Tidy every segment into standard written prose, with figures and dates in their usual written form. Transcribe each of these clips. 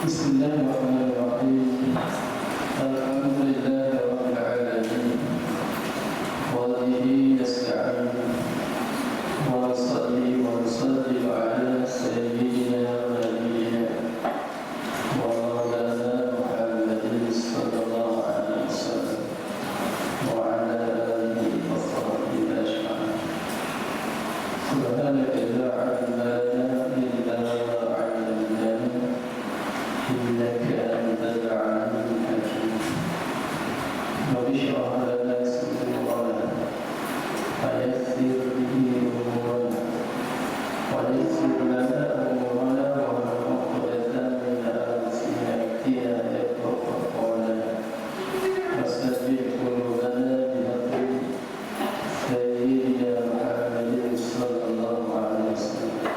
Bismillahirrahmanirrahim. Alhamdulillahi rabbil alamin. Wa bihi nasta'in. Wa nusalli wa nusallim ala sayyidina wa nabiyyina wa maulana Muhammadin sallallahu alaihi wasallam wa ala alihi wa sahbihi ajma'in. Subhanaka la ilma lana illa ma 'allamtana innaka antal 'alimul hakim. Rabbi shrah lana sadrana wa yassir bihi umurana wa yassir lana umurana wa hlul 'uqdatan min lisani yafqahu qawlana wasabbih qulubana bihaqqi sayyidina Muhammadin sallallahu alaihi wasallam.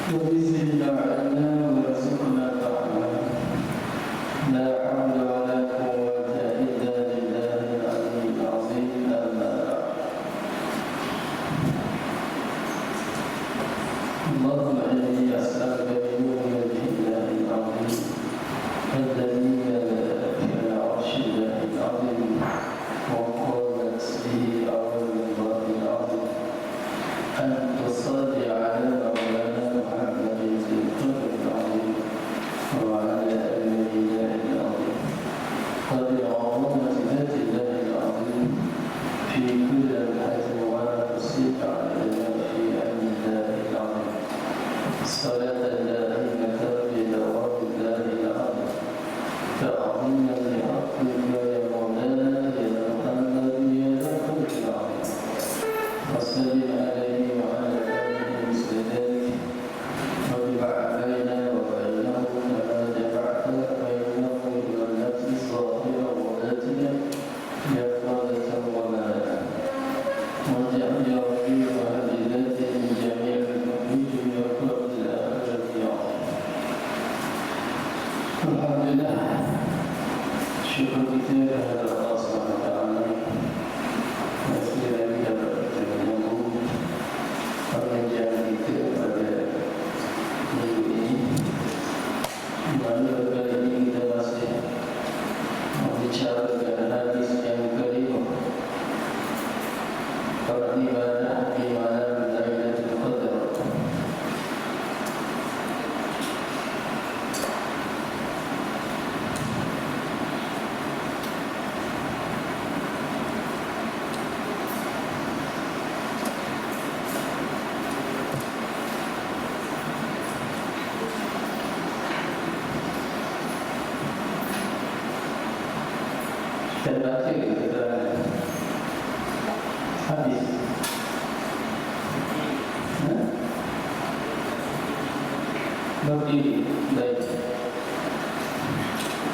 Rabbi zidna 'ilma warzuqna fahma. La hawla wa la quwwata illa billahil 'aliyyil 'azim. Amma ba'd. Allahumma inni as'aluka bi nuri wajhillahil 'azim alladhi yad'a fil 'arshillahil 'azim wa qalat bihi a'udhu 'azim an tusalli 'ala maulana Muhammadin fil qadril 'azim wa 'ala al-millahil 'azim qadri 'azamati dhatillahi al-'azim fi kulli lamhatin wa nafsin 'ala fi amrillahil 'azim salatan da'imatan bi dawamillahil 'azim ta'ziman li haqqika ya maulana ya Muhammad ya rabbul 'azim وسلم عليه وعلى آله وسلم وجمع بيننا وبينه كما جمعت بينه والتي ظاهرة وباطنة يقظة ومناما واجعل يا ربي وهديته من جميع المؤمنين وقبل الآخرة عظيم. الحمد لله شكر كثير هذا الله سبحانه وتعالى. Pengajian kita pada minggu ini, mana kali ini kita masih membicarakan hadis yang kelima, beribadah di malam Lailatul Qadar. Dan baca keterangan hadis. Berdiri baik.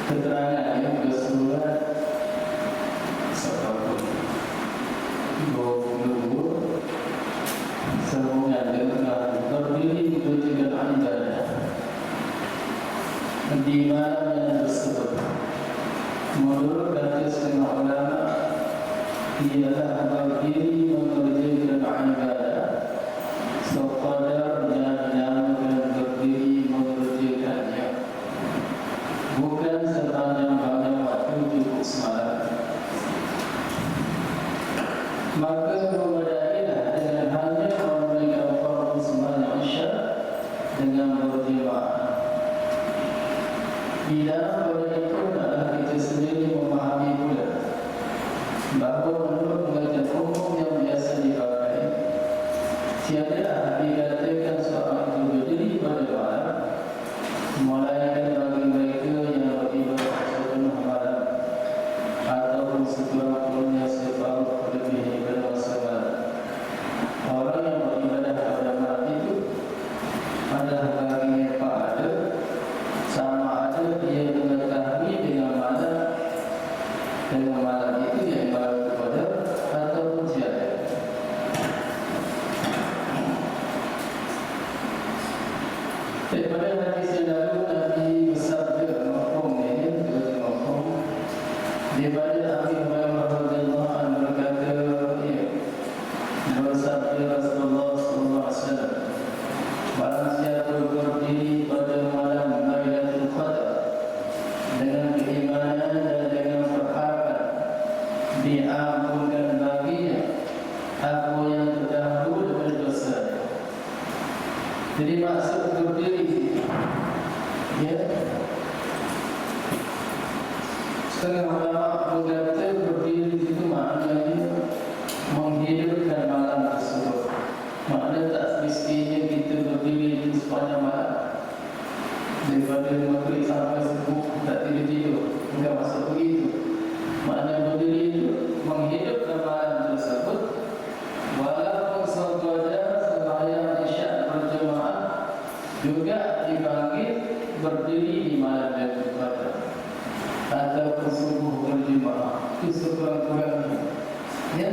Keterangan yang bersurat sebab menunggu sehubungan dengan berdiri dengan ibadah di malam yang tersebut. Menurut kata setengah ulama, ialah berdiri mengerjakan ibadah sekadar dinamakan berdiri mengerjakannya, bukan sepanjang banyak waktu cukup semalam. Maka memadailah dengan hanya menunaikan fardu sembahyang Isya dengan berjemaah. Bila pada itu adalah kita sendiri memahami pula bahawa menurut pengajian umum yang biasa dipakai, tiada dikatakan seorang itu berdiri pada malam, melainkan bagi mereka yang beribadah sepenuh malam ataupun sekurang-kurangnya separuh lebih daripada masa malam. Orang yang beribadah pada malam itu adalah baginya pada sama ada dia mengetahui dengan malam itu yang malam kepada ataupun tiada. Daripada hadis yang lalu diampunkan baginya apa yang terdahulu daripada dosa. Jadi maksud berdiri, ya. Setengah ulama berkata berdiri itu maknanya menghidupkan malam tersebut. Maknanya tak semestinya kita berdiri di sepanjang malam daripada maghrib sampai subuh tak tidur-tidur. Enggak maksud begitu. Makna berdiri itu menghidupkan malam tersebut. Walaupun sahaja sembahyang isyak berjemaah juga dipanggil berdiri di malam Lailatul Qadar atau subuh berjemaah. Itu sekurang-kurangnya. Ya,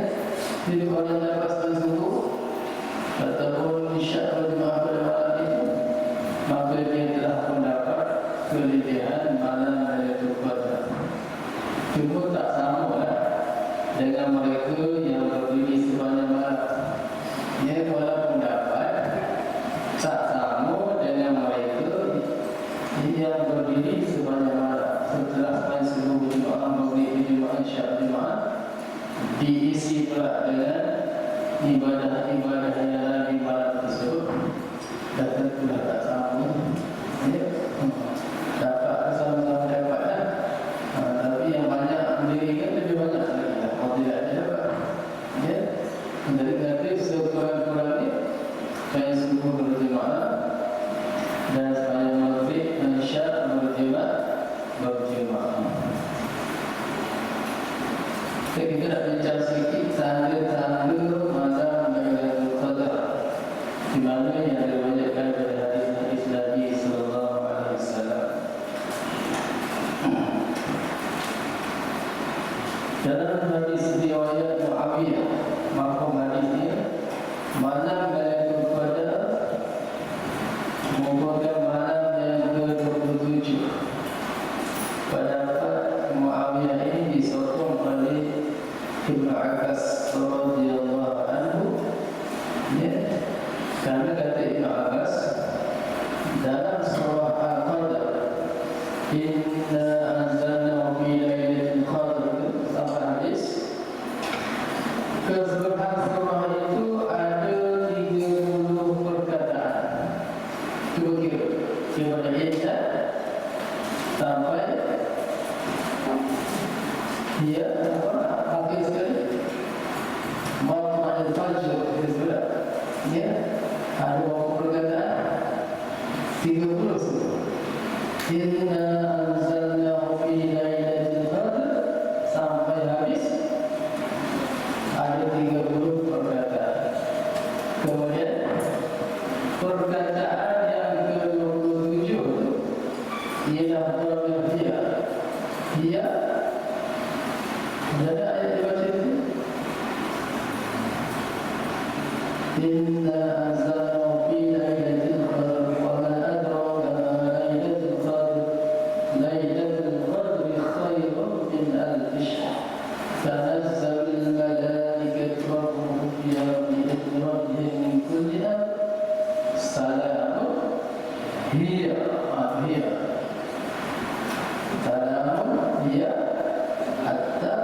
jadi orang dapat subuh ataupun isyak berjemaah pada malam itu, maka dia telah mendapat kelebihan malam Lailatul Qadar. Cuma tak sama lah dengan mereka yang berdiri sepanjang malam. Ya, walaupun dapat, tak sama dengan mereka yang berdiri sepanjang malam. Setelah sembahyang subuh berjemaah, maghrib berjemaah, isyak berjemaah, diisi pula dengan ibadah-ibadah yang lain di malam tersebut. Dan tentulah tak sama. Ya, dapat sama-sama dapat lah. Tapi yang banyak mendirikan lebih banyak lagi lah. Kalau tidak ada dapat. Ya, dari nanti sekurang-kurangnya sembahyang subuh berjemaah dan sembahyang maghrib dan isyak berjemaah. Kita nak bincang sedikit tanda-tanda malam Lailatul Qadar, di mana yang diriwayatkan dari hadis Nabi sallallahu alaihi wasallam. Dalam hadis riwayat Muawiyah, marhum hadisnya, malam Lailatul Qadar merupakan malam yang ke-27. Pendapat Muawiyah ini disokong oleh Ibnu Abbas radhiyallahu anhu, ya, karena kata Ibnu Abbas dalam surah Al-Qadar, inna anzalnahu fi lailatul qadr, sampai hadis keseluruhan surah itu ada 30 perkataan. Cuba kira daripada inna sampai dia akhir sekali Ma'al Fajr disebut. Ya, ada beberapa perkataan 30 semua. Inna anzalnahu fi lailatul qadr sampai habis ada 30 perkataan. Kemudian perkataan yang ke-27 ialah dia. Dia ada ayat dibaca itu. Inna anzalnahu fi lailatul qadr wa ma adraka ma lailatul qadr. Lailatul qadri khairun min alf shahr. Tanazzalul malaikatu wa ruhu fiha bi'izni rabbihim min kulli amr. Salamun hiya salamun hiya hatta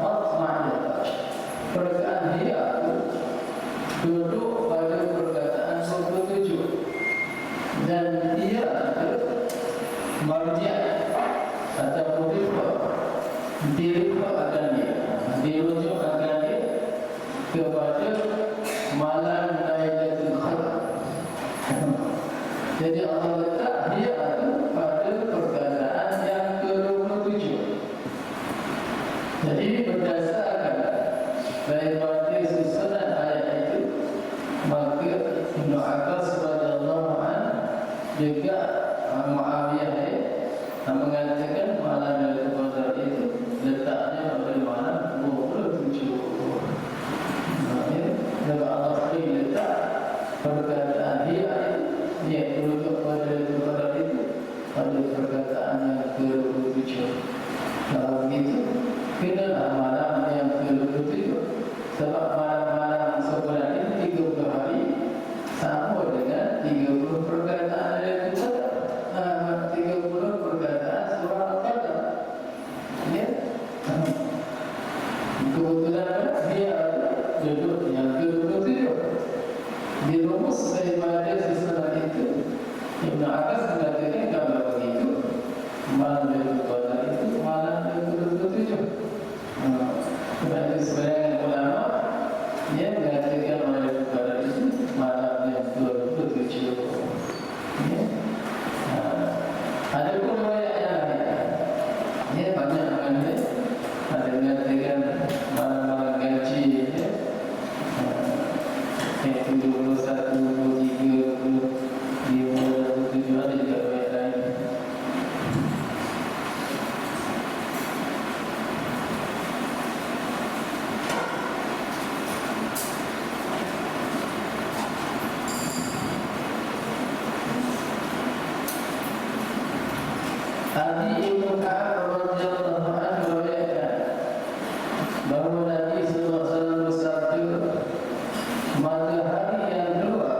matla'il fajr. Perkataan dia duduk pada perkataan 27 dan dia marja' atau dirifa akan dia, dirujuk akan dia kepada malam Lailatul Qadar. Jadi Allah letak dia pada perkataan yang ke-27. Jadi berdasarkan daripada susunan ayat itu, maka Ibnu Abbas radhiyallahu anhu juga Muawiyah mengatakan malam Lailatul Qadar itu letaknya pada malam 27. Dan Allah letak perkataan dia merujuk pada Lailatul Qadar itu pada perkataan yang ke-27. Kalau begitu, kenalah malam yang ke-27, sebab malam-malam sebulan ini 30 hari sama dengan 30 perkataan Lailatul Qadar, 30 perkataan surah Al-Qadar. Ya. Adi Ibn Ka'ab radhiyallahu anhu meriwayatkan bahawa Nabi sallallahu alaihi wasallam bersabda, matahari yang keluar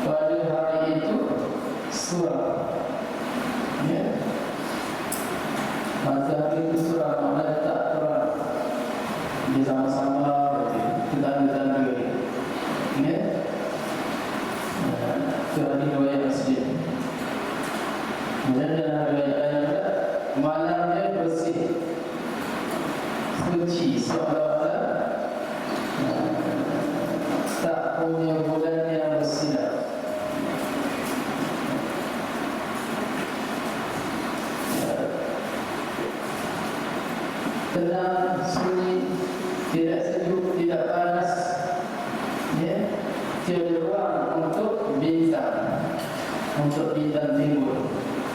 pada hari itu suram. Ya. Matahari itu suram, maknanya tak terang. Dia sama-sama tanda-tanda. Ya. Itu riwayat Muslim. Dan dalam riwayat lain juga, malamnya bersih, suci, seolah-olah tak punya bulan yang bersinar. Tenang, sunyi, tidak sejuk, tidak panas. Ya, tiada ruang untuk bintang, timbul.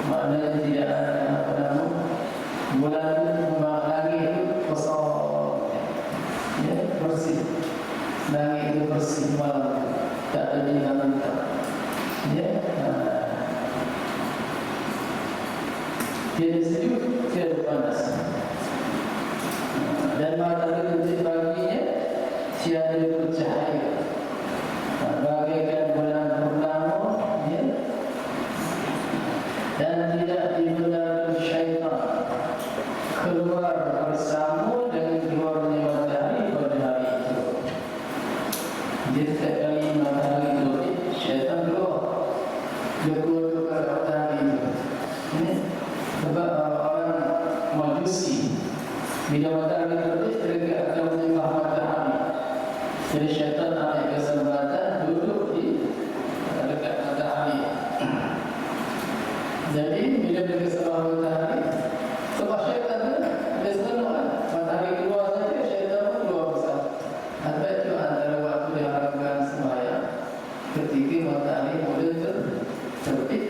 Maknanya tidak ada apa nama bulan langit itu kosong. Ya, bersih. Langit itu bersih malam, tak ada bintang-bintang. Ya, tiada sejuk, tiada panas. Dan matahari nanti paginya tiada bercahaya, bagaikan bulan purnama. Ya. Dan tidak dibenarkan syaitan keluar bersama dengan keluarnya matahari pada hari itu. Jadi setiap kali matahari terbit, syaitan keluar. Dia keluar pada matahari itu. Ini sebab orang Majusi, bila matahari terbit, mereka akan menyembah matahari. Jadi syaitan ambil kesempatan duduk di dekat matahari. Jadi bila mereka sembah matahari, sebab syaitan dia senang matahari keluar saja, syaitan pun keluar besar. Sebab itu antara waktu diharapkan sembahyang ketika matahari mula terbit,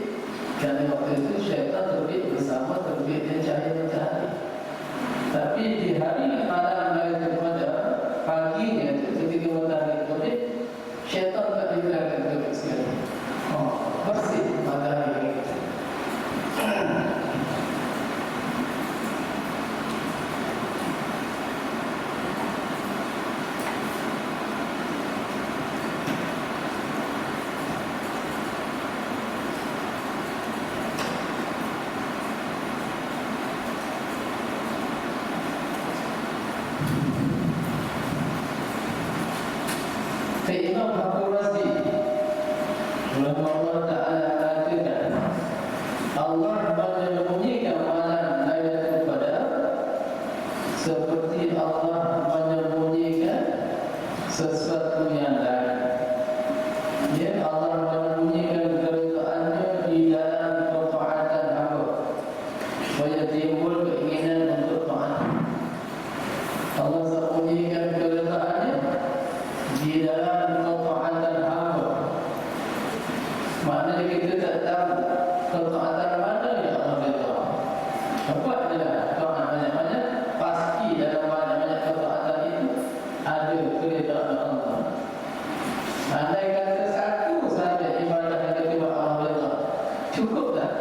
kerana waktu itu syaitan terbit bersama terbitnya cahaya matahari. Tapi di hari malam lain pada paginya itu ketika matahari terbit, syaitan tak dibiarkan terbit sekali. Bersih matahari. Imam Al-Razi Allah Ta'ala katakan, Allah menyembunyikan malam Lailatul Qadar seperti Allah menyembunyikan sesuatu yang lain. Ya, Allah menyembunyikan keredaannya di dalam ketaatan hamba, supaya timbul keinginan untuk taat. Allah sembunyikan keredaannya di dalam ketaatan hamba. Maknanya kita tak tahu ketaatan mana yang Allah beritahu. Apa adalah ketaatan banyak-banyak? Pasti dalam banyak-banyak ketaatan itu ada keredaan Allah. Andai kata satu saja ibadah yang kita buat Allah beritahu, cukup tak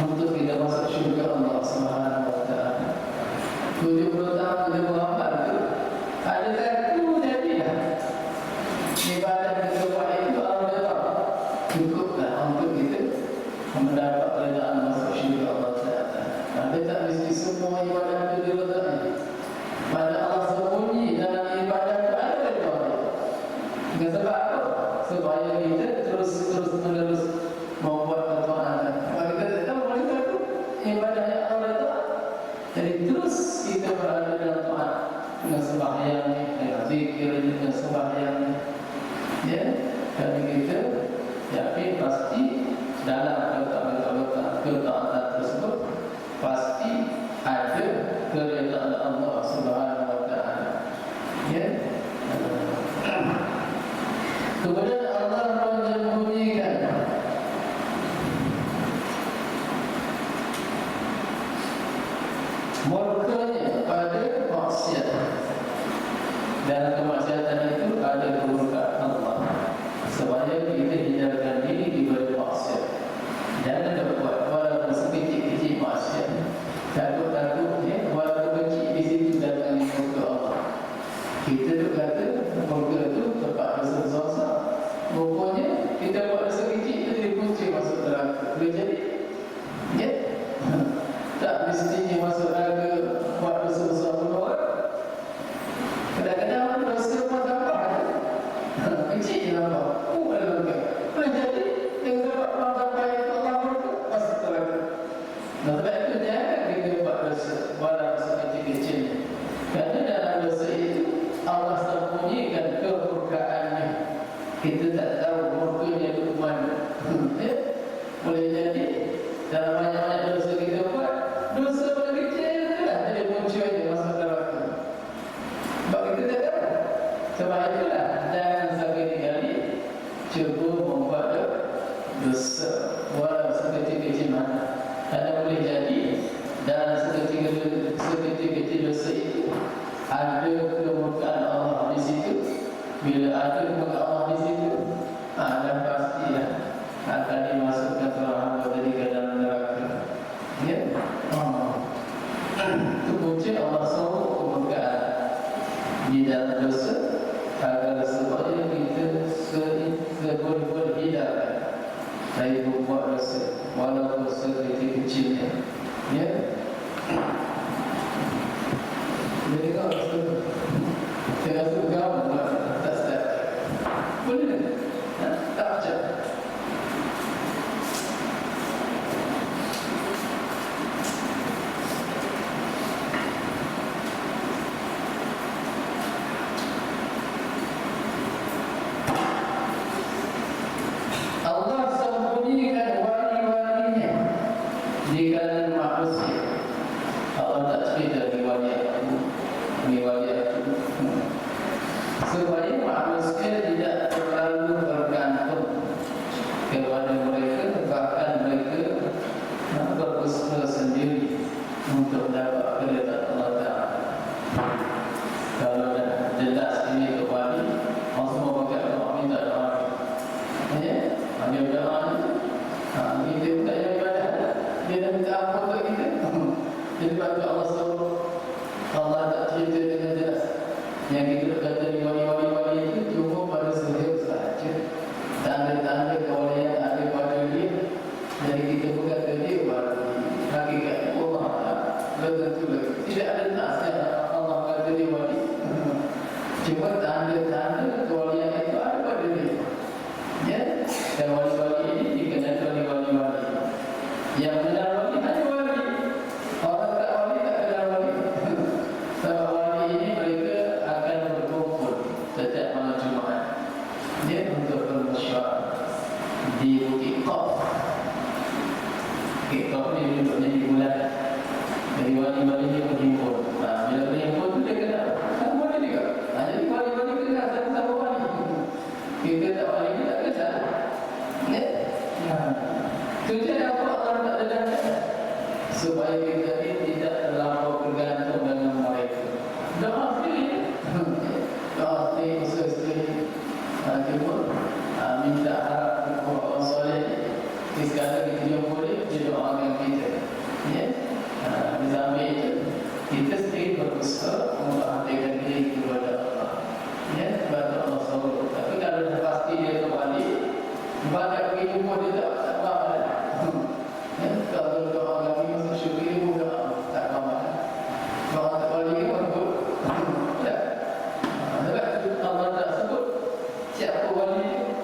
untuk kita masuk syurga Allah Subhanahu Wa Taala? 70 tahun kita beramal tu, ada satu jadilah ibadah kita buat itu Allah beritahu, cukuplah untuk kita mendapat keredaan masuk syurga Allah Ta'ala. Ada tak mesti semua ibadah itu diredai. Pada Allah sembunyi dalam ibadah itu ada keredaan. Dengan sebab apa? Supaya kita terus-menerus membuat ketaatan. Kalau kita tak tahu mana itu ibadah yang Allah Ta'ala, jadi terus kita berada dalam taat dengan sembahyangnya, dengan zikir, dengan sembahyangnya. Ya, jadi kita yakin pasti dalam ketaatan tersebut pasti ada keredaan Allah Subhanahu Wa Taala. Ya. Kemudian Allah menyembunyikan murkanya pada maksiat. Dalam kemaksiatan itu ada kemurkaan Allah, supaya kita hindarkan diri daripada maksiat. Jangan buat walaupun sedikit-sedikit Kita tu kata murka tu tempat dosa besar. Rupanya kita buat dosa kecil tu jadi punca masuk neraka. Boleh jadi? Ya? Tak mestinya masuk neraka buat dosa besar pun orang. Kadang-kadang dosa pun tampak kecil je nampak. Ada neraka. Boleh jadi yang dapat orang sampai Allah murka masuk neraka. Nah, sebab itu jangan kita buat dosa walau dosa kecil-kecilnya. Kerana dalam dosa itu Allah sembunyikan kemurkaannya. Kita tak tahu murkanya itu mana. Ya? Boleh jadi dalam banyak-banyak dosa kita buat, dosa paling kecil itulah jadi munculnya masuk neraka. Sebab kita tak tahu. Sebab itulah jangan sekali-kali cuba membuat dosa walau sekecil-kecil mana. Kerana boleh jadi dalam sekecil-kecil dosa itu ada kemurkaan Allah di situ. Bila ada kemurkaan Allah di situ, dan pastilah akan dimasukkan seorang hamba tadi ke dalam neraka. Ya? Itu punca Allah suruh kemurkaan di dalam dosa agar supaya kita seboleh-boleh hindarkan dari membuat dosa walaupun dosa kecil-kecilnya. Ya? Jadi kalau saya rasa gaul tak sedap. Boleh tak? Tak macam. Allah sembunyikan wali-walinya di kalangan manusia. Allah tak cerita di wali aku, di wali aku, supaya manusia tidak terlalu bergantung kepada mereka, bahkan mereka berusaha sendiri untuk dapat keridhaan Allah Ta'ala. Kalau dah jelas ini ke wali, orang semua pakai doa, minta doa. Ya, ambil doa ni. Kita tak payah ibadah, dia dah minta apa kat kita. Jadi sebab Allah suruh, Allah tak cerita dengan jelas. Yang kita kata di wali-wali itu cuma pada sehari sahaja. Tanda-tanda kewalian ada pada dia. Jadi kita berkata dia wali. Hakikatnya Allah belum tentu lagi. Tidak ada nasnya Allah kata dia wali. Cuma tanda-tanda kewalian itu ada pada dia. Ya, dan wali-wali ini dikenal oleh wali-wali. Yang benar wali hanya wali. Orang tak wali tak kenal wali. Sebab wali ini mereka akan berkumpul setiap malam Jumaat. Dia untuk bermusyawarah di Bukit Qaf. Bukit Qaf ni duduknya di bulan. Jadi wali-wali ini berhimpun. Bila berhimpun tu dia kenal. Kan wali juga. Jadi wali-wali kenal sama-sama wali. Kita tak wali, kita tak kenal. Ya? Tujuan apa Allah tak dedahkan? Supaya kita ini tidak terlampau bergantung dengan mereka. Doa sendiri. Doa sendiri, usaha sendiri. Cuma minta harap kepada orang soleh. Sekarang kita yang boleh, dia doakan kita. Ya? Sambil itu, kita sendiri berusaha untuk hatikan diri kepada Allah. Ya? Kepada Allah SWT. Tapi kalau dah pasti dia tu wali, banyak pergi jumpa dia tak faham. Ya? Kalau doa kami masuk syurga dia pun tak faham. Doa tak wali pun betul. Tak. Sebab itu Allah tak sebut siapa wali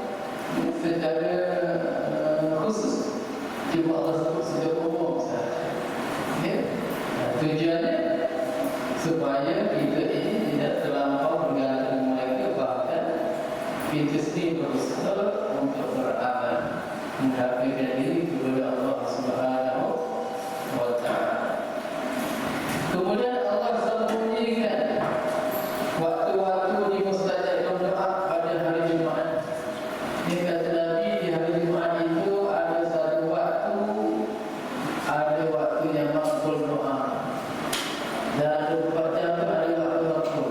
secara khusus. Cuma Allah sebut secara umum sahaja. Ya? Tujuannya supaya kita ini tidak terlampau bergantung mereka, bahkan kita sendiri berusaha untuk beramal mendapatkan diri kepada Allah Subhanahu wa Ta'ala. Kemudian Allah sembunyikan waktu-waktu di mustajab doa pada hari Jumaat. Ini kata Nabi, di hari Jumaat itu ada satu waktu, ada waktu yang makbul doa. Dan ada 4 jam tu ada waktu makbul.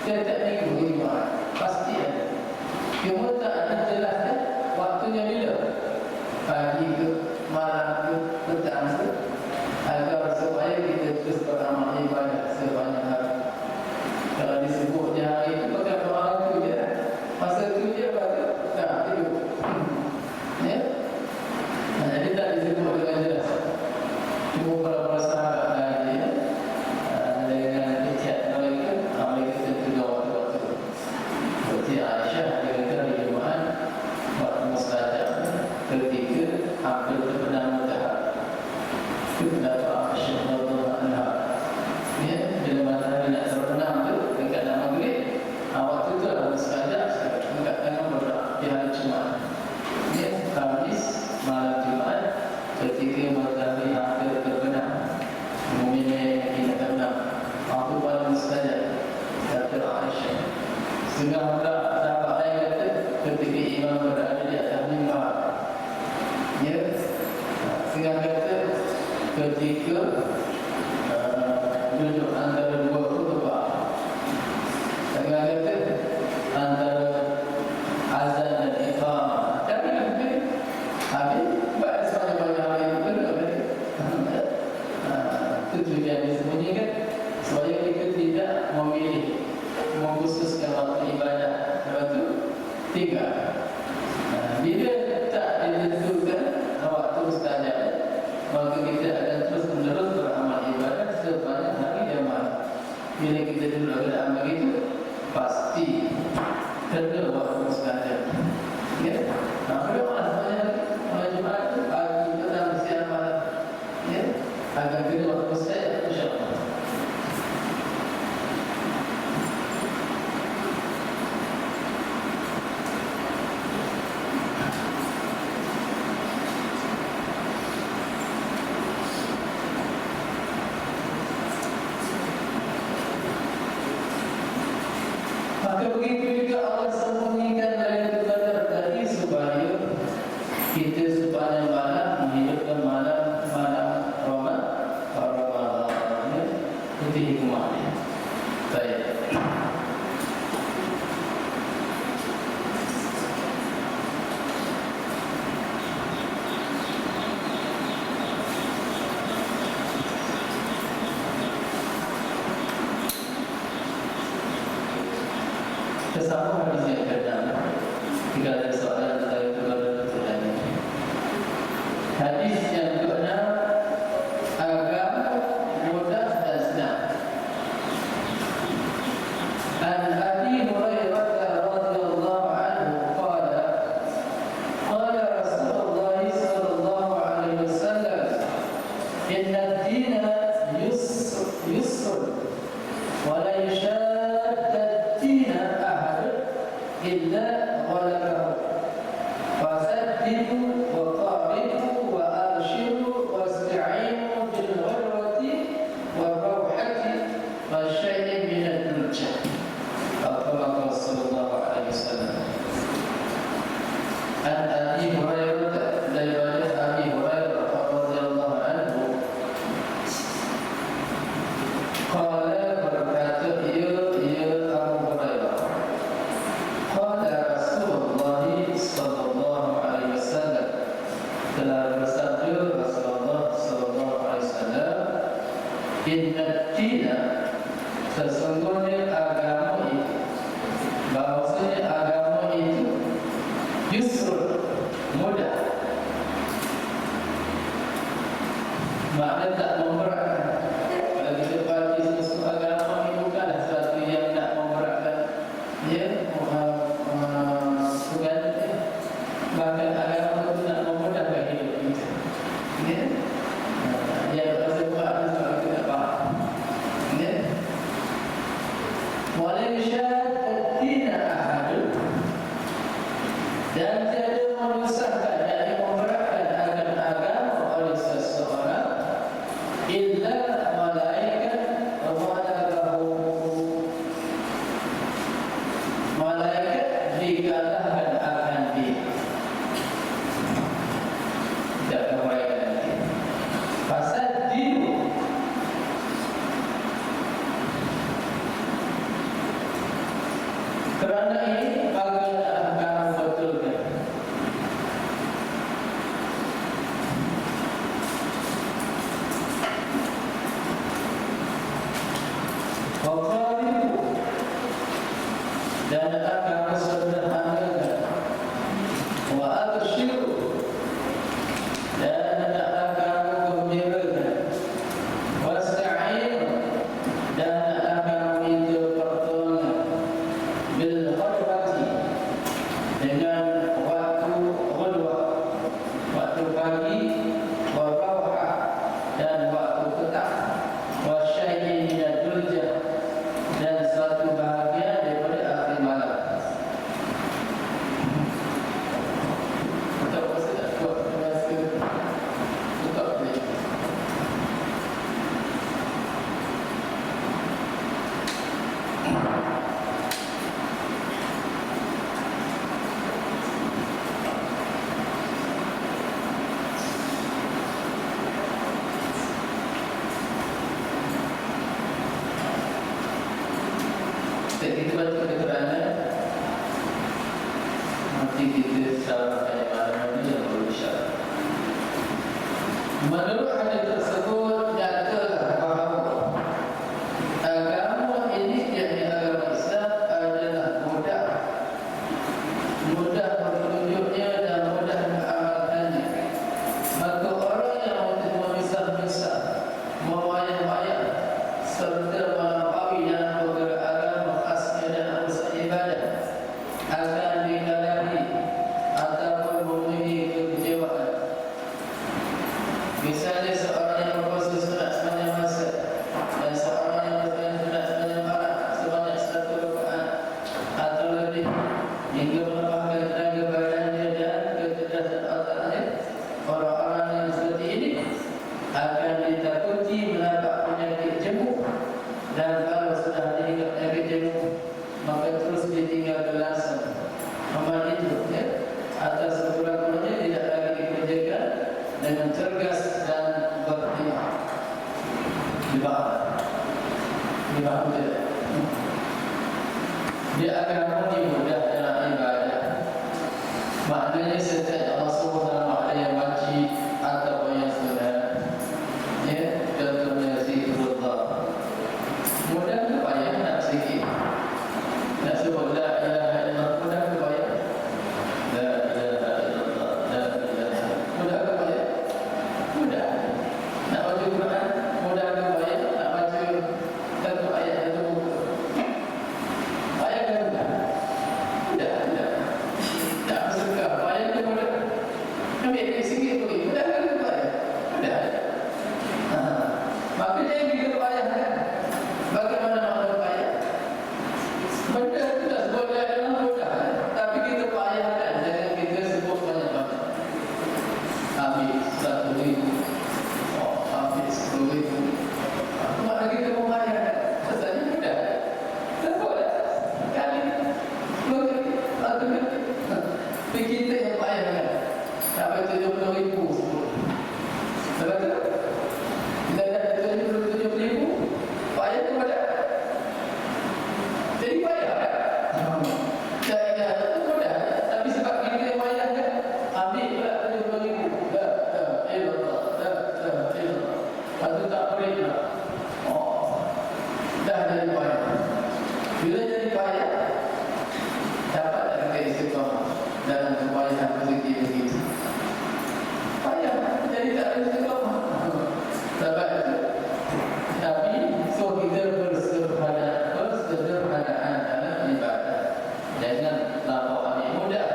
Setiap minggu di Jumaat pasti ada. Cuma tak ada jelasnya waktunya bila. Pagi ke, malam ke, petang ke, agar supaya kita terus beramal ibadah sepanjang hari. Kalau disebutnya hari itu Setengah pula sahabat lain kata ketika imam berada di atas mimbar. Ya. Setengah kata ketika duduk antara dua khutbah. Setengah kata antara azan dan iqamah. Tapi mungkin habis banyak hal yang benar. Itu tujuan disembunyikan supaya kita tidak memilih mengkhususkan waktu ibadah. Lepas tu tiga. Bila tak ditentukan waktu mustajab, maka kita akan terus menerus beramal ibadah sepanjang hari dan malam. Bila kita duduk keadaan begitu, pasti kena waktu mustajab. Ya, berdoa sepanjang malam Jumaat itu pagi, petang, siang, malam. Ya, agar kena waktu mustajab, insya-Allah. Maka begitu juga Allah sembunyikan Lailatul Qadar tadi supaya kita sepanjang malam menghidupkan malam Ramadan. Itu hikmahnya. Baik. Bersama hadis yang ke-6. Jika ada soalan tentang itu baru bertanya. Hadis yang ke-6 agak mudah dan senang. An Abi Hurairah radhiyallahu anhu qala qala Rasulullah sallallahu alaihi wasallam inna ad-dina yusr wa la yashadda ad-dina إلا غلبه فسددوا وقاربوا وأبشروا واستعينوا بالغدوة والروحة والشيء من الدلجة أو كما قال صلى الله عليه وسلم. عن أبي هريرة رواية أبي هريرة رضي الله عنه قال berkata ia Abu Hurairah qala Rasulullah sallallahu alaihi wasallam telah bersabda Rasulullah sallallahu alaihi wasallam inna dina sesungguhnya agama itu bahwasanya agama itu yusr mudah makna tak memberatkan. Kalau kita pasti semua agama ini bukanlah sesuatu yang nak memberatkan. Ya, bukan. Bahkan agama itu nak memudahkan hidup kita. Ya, yang rasa berat itu kalau kita faham. Ya, walau syaddatina ahad dan tiada menyusahkan dan memberatkan akan agama oleh seseorang illa malaikat waladahu malaikat dikalahkan akan dia tidak kebaikan dia pasal dia kerana ini akan betulkan. Waqalibu dan akan sederhanakan. Wa abshiru dan akan gembirakan. Wasta'inu dan akan minta pertolongan. Bil ghadwati dengan waktu ghadwah, waktu pagi, wa rawha dan waktu petang, wa syai'in minad duljah dan suatu bahagian daripada akhir malam. baca keterangan nanti kita syarahkan yang mana yang perlu disyarat. Menurut hadis tersebut nyatalah bahawa agama ini, yakni agama Islam, adalah mudah petunjuknya dan mudah mengamalkannya. Maka orang yang memisah-misah, mewayang-wayang serta melampaui dalam perkara agama khasnya dan urusan ibadah akan dikalahi ataupun memenuhi kekecewaan. Misalnya seorang yang berpuasa sunat sepanjang masa dan seorang yang berpuasa sunat sepanjang malam sebanyak 1 rakaat atau lebih hingga menambahkan tenaga badannya dan kecerdasan otaknya, orang-orang yang seperti ini akan ditakuti mendapat penyakit jemu, dan kalau sudah dihinggap penyakit jemu maka terus ditinggal langsung amal itu, atas sekurang-kurangnya tidak lagi dikerjakan dengan cergas dan berhikmat. Dibahas tidak? Dia akan mudah dalam ibadah. Maknanya setiap Allah SWT yang wajib atau yang sunat, contohnya zikrullah, mudah ke payah nak zikir, nak sebut la ilaha illallah, mudah ke payah? La ilaha illallah, la ilaha, mudah ke payah? Mudah. Nak baca Quran, mudah ke payah? Nak baca satu ayat satu buku, payah ke mudah? Mudah. Tak suka payah ke mudah? Ambil sikit tu, mudah ke payah? Mudah. Maka jangan kita payah kan? Bagaimana nak berpayah? Benda kita sebut dalam mudah, tapi kita payah kan? Jangan kita sebut banyak-banyak. Ambil 1,000, ambil 10,000. Mana kita payah kan? Rasanya mudah. Sebutlah sekali, satu kali. Tapi kita yang payah kan? Sampai 70,000 sebut. Lepas tu kita dah 70,000, payah tu mudah. Jadi payah kan? Dah itu mudah, tapi sebab kita yang payah kan, ambil pula 70,000. Dah ilallah. Lepas tu tak boleh nak. Dah jadi payah. Bila jadi payah, dapat tak kita istiqamah dalam kepayahan rezeki begitu? Payah, jadi tak ada istiqamah. Sebab itu Nabi suruh kita bersederhanaan dalam ibadah. Jangan nampak ambil mudah.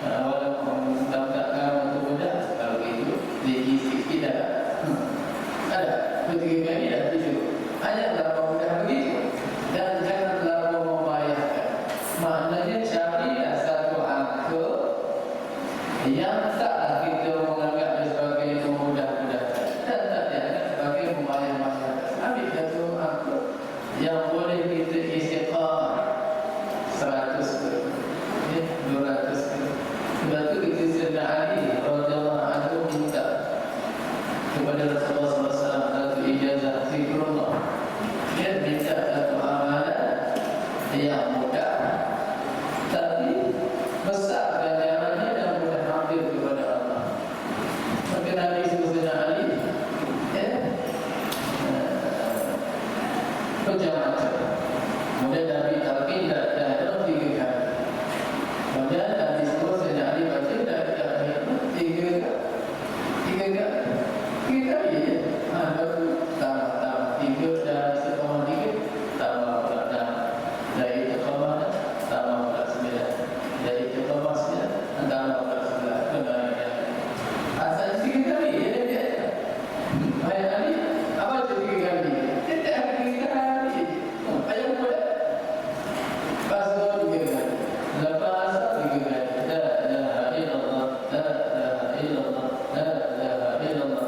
Walaupun daftarkan untuk mudah, kalau itu tinggi sikit dah. Ada 3 kali dah tidur. Hanya nampak mudah begitu. Dan jangan terlalu membayarkan. Maknanya carilah satu akal yang taklah kita menganggapnya sebagai memudah-mudahkan dan tak dianggap sebagai membayar-bayarkan. Ambil satu akal yang boleh kita istiqamah 100 ke, 200 ke. Sebab itu kita Sayyidina Ali radhiyallahu anhu minta kepada Rasulullah SAW satu ijazah zikrullah. Dia minta satu amalan yang mudah tapi besar ganjarannya dan mudah hampir kepada Allah. Maka Nabi Sayyidina Ali macam-macam. Kemudian Nabi talqin dah 3 kali. Kemudian Nabi Sayyidina Ali baca dah 3 kali. 3 kali je. Baru tambah 3 dah setengah 3, tambah pula dah dari iqamah tambah pula 9, dari iqamah 9 tambah pula 9. Kembali asal 3 kali je dia. Ayat Ali apa tu 3 kali? Dia tak ada 3 kali. Ayat mudah. Pas 3 kali. Lepas 3 kali. La ilaha illallah, la ilaha illallah, la ilaha illallah.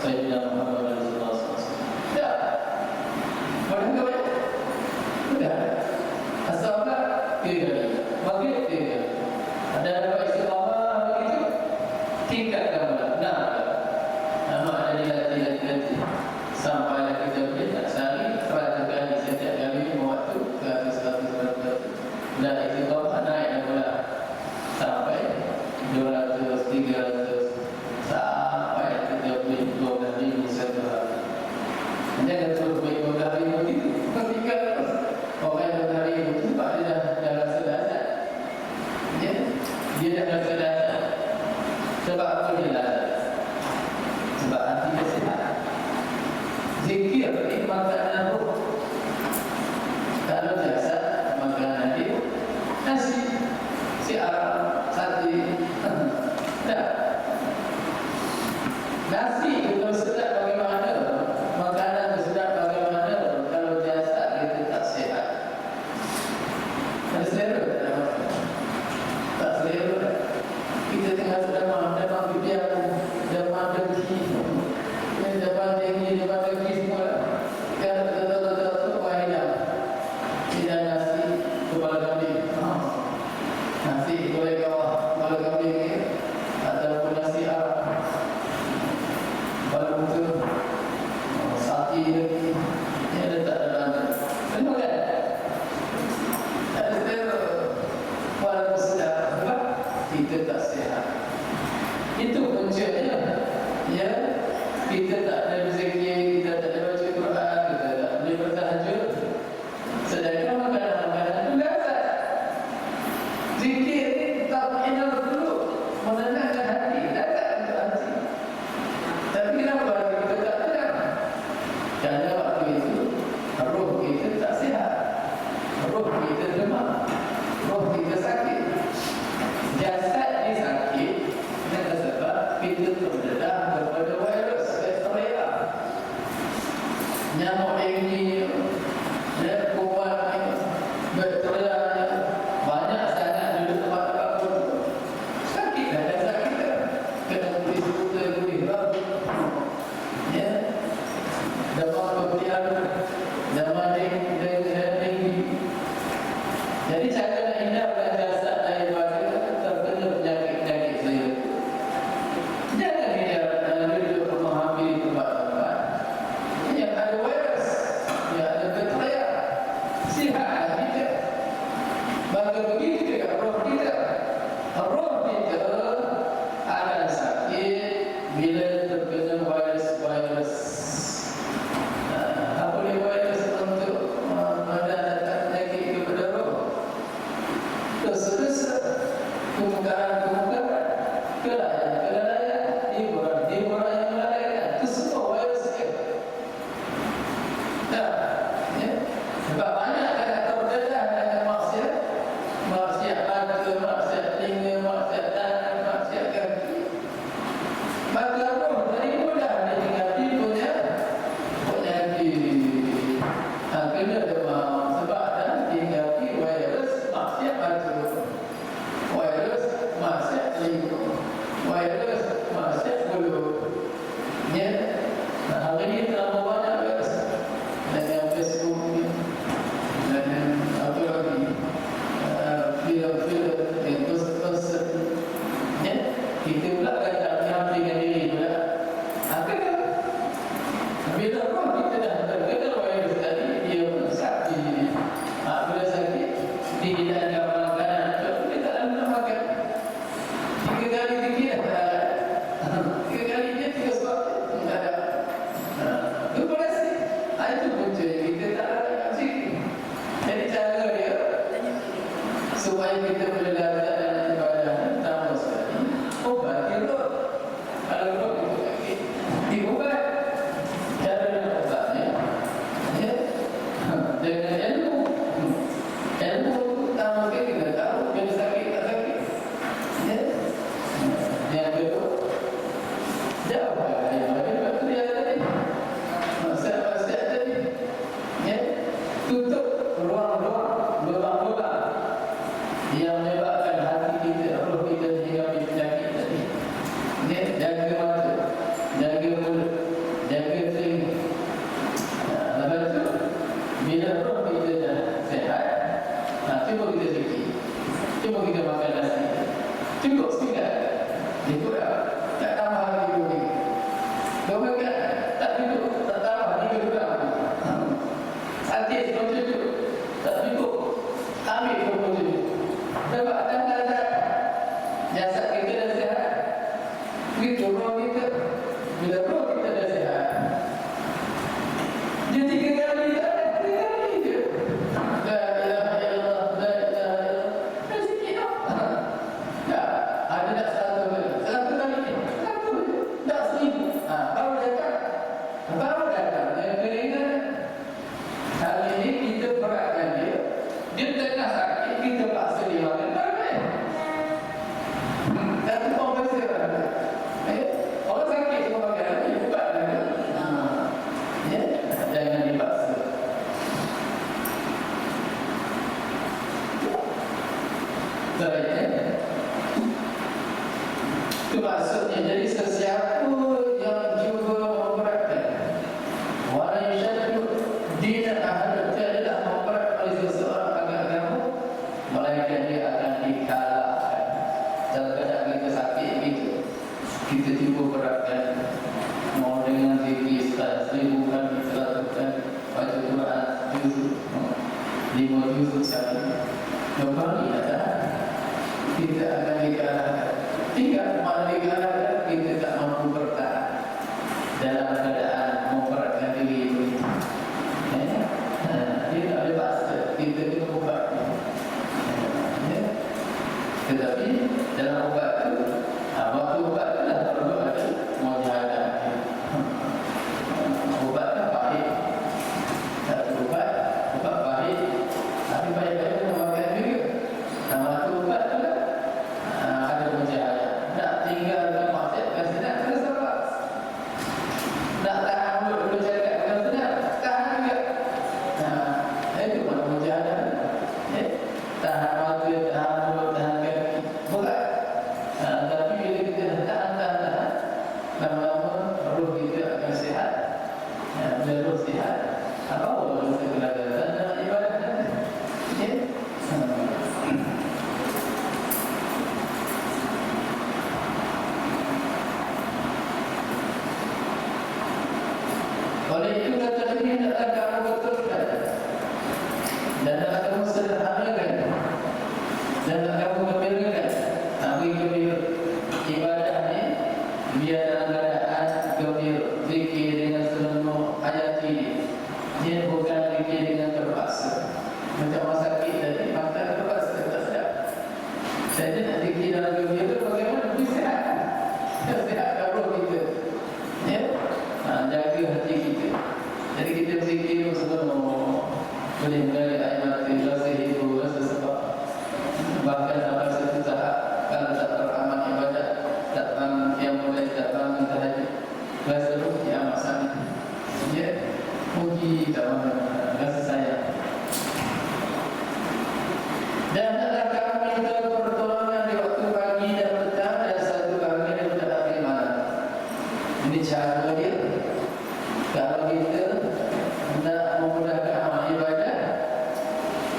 Sayyidina Muhammad Rasulullah SAW. Dah. Mudah ke baik? Mudah. Asal pula 3 kali. Maghrib 3 kali. Ada dapat istiqamah begitu? Tingkatkan pula. Nama ada dilatih sampailah kita boleh tak sehari 100 kali, setiap kali 5 waktu 100 Dan istiqomah naik pula sampai 200, 300, sampai 32.000 satu hari. Jangan terus berikutlah begitu. Ketika orang yang berhari itu sebab dia dah rasa dasar. Dia dah rasa dasar. Sebab apa dia dasar? Sebab hati dia sihat. Zikir ini makanan roh. Kalau jasad makanan dia nasi, siar, sate. Dah. Nasi itu sedap bagaimana? Makanan itu sedap bagaimana? Kalau jasad kita tak sihat. Ada selera tak? Tak selera. Kita tengah demam bibian, demam dengki, demam dengki semua. Kan betul-betul wahidam. Tidak nasi kepala kambing. Nasi goreng kawah, kepala kambing ataupun nasi Arab. Baru itu sati lagi. Ini ada tak dalam. Benar kan? Ada selera. Walaupun sedap, sebab kita tak sihat. Itu puncanya. Ya, kita tak ada berzikir, kita tak ada baca Quran, kita tak boleh bertahajud. Sedangkan makanan-makanan itu lazat. Zikir tak enak dulu, menenangkan hati, lazat untuk hati. Tapi kenapa kita tak tenang? Kerana waktu itu roh kita tak sihat, roh kita lemah, roh kita sakit. Jasad ni sakit dengan sebab kita terdedah kepada virus bakteria. Nyamuk ini, kuman bakteria banyak sangat duduk tempat-tempat pun. Sakit dah, dah sakit dah. Kena kulit skuter, kulit rambut. Ya, demam kemudian demam dengki. Jadi cara nak hindarkan jasad daripada terkena penyakit-penyakit saya. Jangan hindarkan duduk memahami di tempat-tempat yang ada virus, yang ada bakteria. Sihatlah kita. Maka begitu juga roh kita. Roh kita akan sakit bila terkena virus-virus. Apa dia virus untuk mendatangkan penyakit kepada roh? Dosa-dosa, kemungkaran-kemungkaran, kelalaian-kelalaian, hiburan-hiburan yang melalaikan. Itu semua virus dia. Dah, ya. Sebab banyak kan nak terdedah dengan maksiat. Maksiat mata, maksiat telinga, maksiat tangan, maksiat kaki. Maka roh dari mudah ditinggali punya penyakit. Kena demam sebab dah tinggali virus maksiat mata, virus maksiat telinga, virus maksiat mulut. Ya, hari ini terlalu banyak virus dengan Facebook ni, dengan apa lagi, film-film yang terus-terus. Ya, kita pula kan tak mengambil dengan diri pula. Kena. Bila roh kita dah terkena virus tadi, dia pun sakit. Bila sakit, dia tidak ada makanan, dia tak ada nak makan. 3 kali zikir dah tak ada. 3 kali dia 3 sebab tak ada. Terima kasih. Itu punca kita tak ada zikir. Jadi cara dia supaya kita boleh lazat dalam ibadah pertama sekali, ubati roh. Kalau roh itu sakit, diubat. Cara nak ubatnya, ya, dengan ilmu. Ilmu pertama kali kita tahu bila sakit tak sakit. Ya. Yang kedua, jauhkan daripada bakteria tadi, maksiat-maksiat tadi. Ya. Tutup ruang-ruang, lubang-lubang yang menyebabkan hati kita, roh kita mengalami penyakit tadi. Ya. Jaga mata, jaga mulut, jaga telinga. Lepas tu, bila roh kita dah sihat, cuba kita zikir, cuba kita makan nasi. Cukup sekejap. Cukup tak? Tak tambah lagi 2 minggu. 2 minggu tak cukup, tak tambah 3 bulan. Sati sebelum cukup, tak cukup. Ambil 20 minggu. roh kita, bila roh kita dah sihat, dia 3 kali tak ada, 3 kali je. La ilaha illallah, la ilaha illallah. Dah sikit tau. Tak, ada tak 100 kali? 100 kali ni, 100 je. Tak 1000. Baru datang. Baru datang. Yang keringan, kali ni kita beratkan dia. Dia tengah sakit, kita paksa dia makan. Tak boleh. Tak tumpang paksa kan? Orang sakit semua makan. Dia buat kan? Ya, jangan dipaksa. Baik, itu maksudnya. Jadi sesiapa yang cuba memberatkan wala yusyaddu dina ahad, adalah memberat oleh seseorang agama, melainkan dia akan dikalahkan. Dalam keadaan kita sakit gitu, kita cuba beratkan, mau dengan zikir 1000 kali, 100 kali, baca Quran juz 5 juz sekali, kembali ada, kita akan dikalahkan. Tinggal mana dikalahkan, kita tak mampu bertahan dalam keadaan memberatkan diri itu. Dia tak boleh paksa, kita kena ubat. Tetapi dalam ubat itu, waktu ubat itu dah perlu ada mujahadah. Ubat kan pahit. Tak ubat pahit. Tapi baik-baik kena makan juga. Waktu ubat itu dah ada mujahadah. Nak tinggalkan maksiat kan senang, kena sabar. Nak tahan mulut dulu jaga kan senang, tahan juga. Itu mana mujahadah. Tahan mata, tahan mulut, tahan kaki, berat. Tapi bila kita dah tahan, lama-lama roh kita akan sihat. Bila roh sihat, apa kita kelagaran dalam ibadah nanti. Oleh itu kata ini adalah kamu betulkan dan adalah kamu sederhanakan dan adalah kamu gembirakan. Tapi gembira ibadah ni biar dalam keadaan gembira, zikir dengan seluruh ayat ini. Dia bukan zikir dengan terpaksa. Macam orang sakit tadi, makan terpaksa, tak sedap. Jadi nak zikir dalam gembira bagaimana? Lebih sihat. Sihatkan roh kita. Ya? Jaga hati kita. Jadi kita berzikir seluruh, boleh mengalir air mata, rasa hidup, rasa sebab. Bahkan sampai satu tahap, kalau tak beramal ibadat, tak bangun yang mulai, tak bangun tahajud, rasa roh yang amat sangat. Ya, puji tak bangun, rasa sayang. Dan adalah kami minta pertolongan di waktu pagi dan petang dan satu kami daripada akhir malam. Ini cara dia. Kalau kita nak memudahkan amal ibadah,